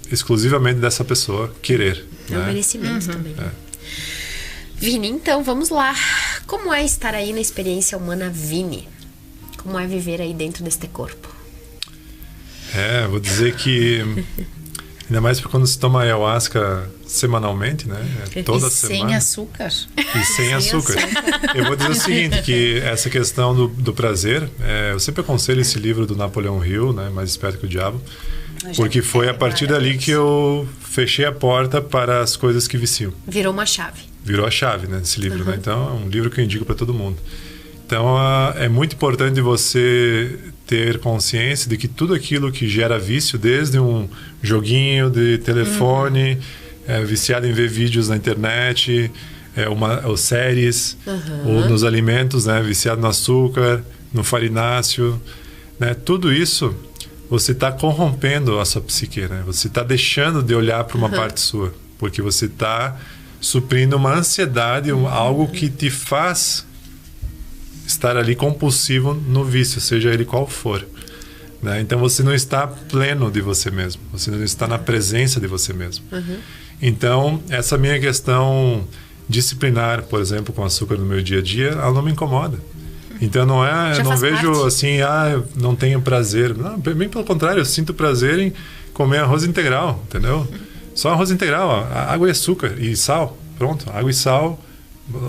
exclusivamente dessa pessoa querer. É um né? merecimento também. Vini, então vamos lá. Como é estar aí na experiência humana, Vini? Como é viver aí dentro deste corpo? Vou dizer que ainda mais quando se toma ayahuasca semanalmente, né? Toda E sem semana. açúcar. E sem açúcar. Eu vou dizer o seguinte, que essa questão do prazer, eu sempre aconselho esse livro do Napoleão Hill, né? Mais Esperto que o Diabo, porque foi a partir dali que eu fechei a porta para as coisas que viciam. Virou uma chave. Virou a chave, né, esse livro, né? Então, é um livro que eu indico para todo mundo. Então, é muito importante você ter consciência de que tudo aquilo que gera vício, desde um joguinho de telefone, viciado em ver vídeos na internet, ou séries, ou nos alimentos, né, viciado no açúcar, no farináceo, né, tudo isso você está corrompendo a sua psique, né? Você está deixando de olhar para uma parte sua, porque você está suprindo uma ansiedade, algo que te faz estar ali compulsivo no vício, seja ele qual for, né? Então você não está pleno de você mesmo, você não está na presença de você mesmo. Então essa minha questão disciplinar, por exemplo, com açúcar no meu dia a dia, ela não me incomoda. Então eu não vejo parte. assim, eu não tenho prazer. Não, bem pelo contrário, eu sinto prazer em comer arroz integral, entendeu? Só arroz integral, água e açúcar e sal. Pronto, água e sal,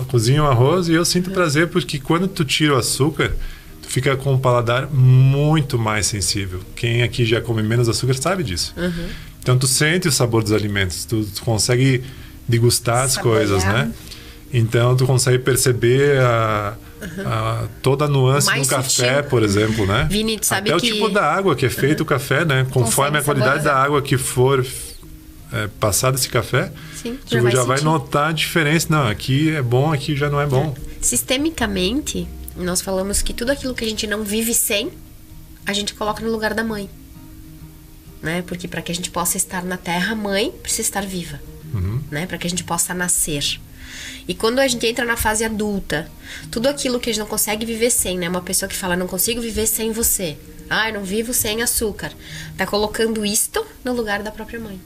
cozinho o arroz e eu sinto prazer porque quando tu tira o açúcar, tu fica com o paladar muito mais sensível. Quem aqui já come menos açúcar sabe disso. Então tu sente o sabor dos alimentos, tu consegue degustar as coisas, né? Então tu consegue perceber toda a nuance Mais do café, sutil. por exemplo, né? Vini, tu sabe até que... o tipo da água que é feito o café, né? Conforme a qualidade da água que for passado esse café, Sim, tu já vai sentir. notar a diferença. Não, aqui é bom, aqui já não é bom. Sistemicamente, nós falamos que tudo aquilo que a gente não vive sem, a gente coloca no lugar da mãe. Né? Porque para que a gente possa estar na Terra, a mãe precisa estar viva. Né? Para que a gente possa nascer. E quando a gente entra na fase adulta, tudo aquilo que a gente não consegue viver sem, né? Uma pessoa que fala, não consigo viver sem você. Eu não vivo sem açúcar. Tá colocando isto no lugar da própria mãe.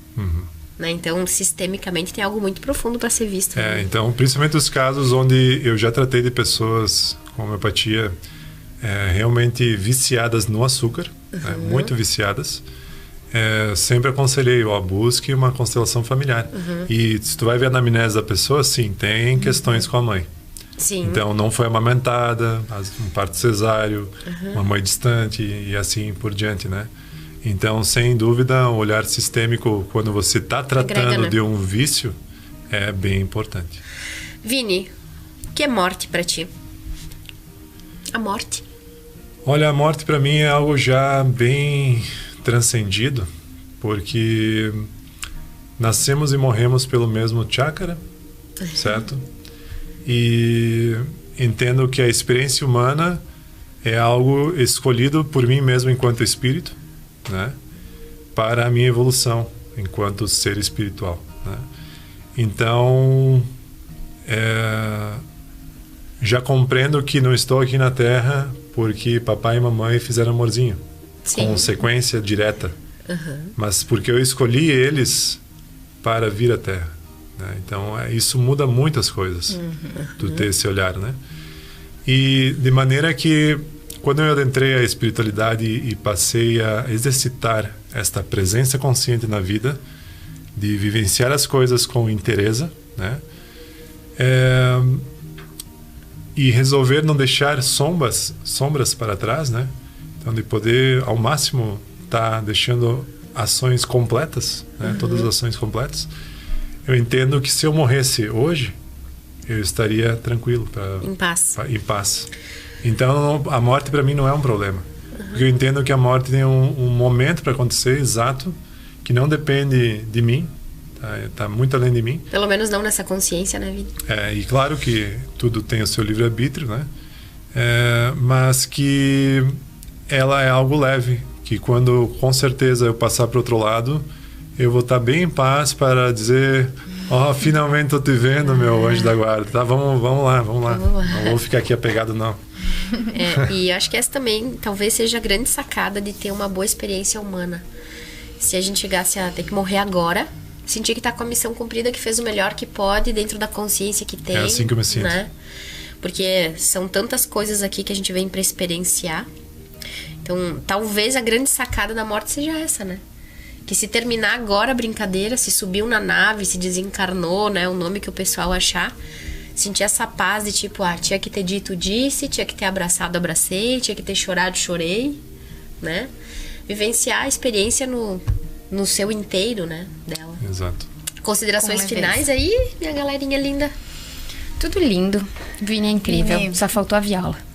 Né? Então, sistemicamente, tem algo muito profundo para ser visto. Né? Então, principalmente os casos onde eu já tratei de pessoas com homeopatia realmente viciadas no açúcar, né? Muito viciadas. Sempre aconselhei, busque uma constelação familiar. E se tu vai ver a anamnese da pessoa, sim, tem questões com a mãe. Sim. Então, não foi amamentada, um parto cesáreo, uma mãe distante e assim por diante, né? Então, sem dúvida, o olhar sistêmico, quando você está tratando de um vício, é bem importante. Vini, o que é morte para ti? A morte? Olha, a morte para mim é algo já bem transcendido, porque nascemos e morremos pelo mesmo chakra, certo? E entendo que a experiência humana é algo escolhido por mim mesmo enquanto espírito, né? Para a minha evolução enquanto ser espiritual, né? Então, já compreendo que não estou aqui na Terra porque papai e mamãe fizeram amorzinho. Sim. Consequência direta, mas porque eu escolhi eles para vir à Terra, né? Então isso muda muitas coisas, tu ter esse olhar, né? E de maneira que quando eu adentrei a espiritualidade e passei a exercitar esta presença consciente na vida, de vivenciar as coisas com inteireza, né? E resolver não deixar sombras para trás, né? Então, de poder, ao máximo, estar deixando ações completas, né? Todas as ações completas. Eu entendo que se eu morresse hoje, eu estaria tranquilo. Em paz. Em paz. Então, a morte para mim não é um problema. Porque eu entendo que a morte tem um momento para acontecer exato, que não depende de mim, tá muito além de mim. Pelo menos não nessa consciência, né, Vini? E claro que tudo tem o seu livre-arbítrio, né? Mas que ela é algo leve, que quando com certeza eu passar para o outro lado, eu vou estar bem em paz para dizer, finalmente estou te vendo, meu anjo da guarda. Tá, vamos lá. Não vou ficar aqui apegado, não. E acho que essa também talvez seja a grande sacada de ter uma boa experiência humana. Se a gente chegasse a ter que morrer agora, sentir que está com a missão cumprida, que fez o melhor que pode dentro da consciência que tem. É assim que eu me sinto. Né? Porque são tantas coisas aqui que a gente vem para experienciar. Então, talvez a grande sacada da morte seja essa, né? Que se terminar agora a brincadeira, se subiu na nave, se desencarnou, né? O nome que o pessoal achar, sentir essa paz de tipo, tinha que ter dito, disse, tinha que ter abraçado, abracei, tinha que ter chorado, chorei, né? Vivenciar a experiência no seu inteiro, né? Dela. Exato. Considerações finais aí, minha galerinha linda? Tudo lindo. Vini é incrível. Vini. Só faltou a viola.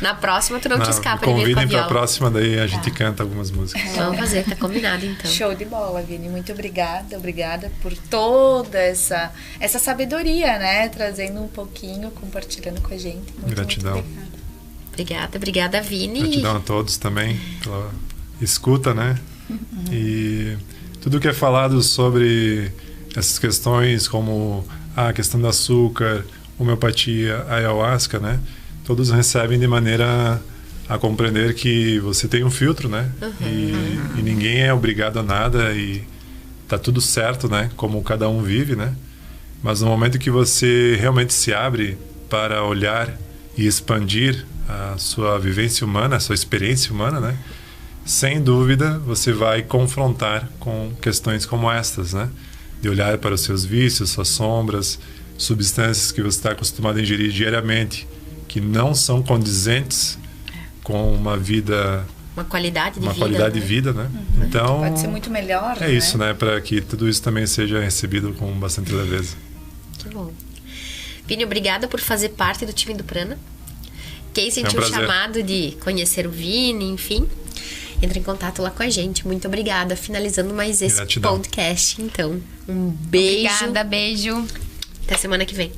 Na próxima tu não te escapa de vir com a convidem viola. pra próxima, daí a gente canta algumas músicas. Vamos fazer, tá combinado então. Show de bola, Vini. Muito obrigada por toda essa sabedoria, né? Trazendo um pouquinho, compartilhando com a gente. Gratidão. Muito Obrigada, Vini. Gratidão a todos também pela escuta, né? E tudo que é falado sobre essas questões, como a questão do açúcar, homeopatia, ayahuasca, né? Todos recebem de maneira a compreender que você tem um filtro, né? E ninguém é obrigado a nada e tá tudo certo, né? Como cada um vive, né? Mas no momento que você realmente se abre para olhar e expandir a sua vivência humana, a sua experiência humana, né? Sem dúvida, você vai confrontar com questões como estas, né? De olhar para os seus vícios, suas sombras, substâncias que você está acostumado a ingerir diariamente, que não são condizentes com uma vida... Uma qualidade de vida, né? Então, pode ser muito melhor, né? Isso, né? Para que tudo isso também seja recebido com bastante leveza. Que bom. Vini, obrigada por fazer parte do time do Prana. Quem sentiu o chamado de conhecer o Vini, enfim, entre em contato lá com a gente. Muito obrigada. Finalizando mais esse podcast, então. Um beijo. Obrigada, beijo. Até semana que vem.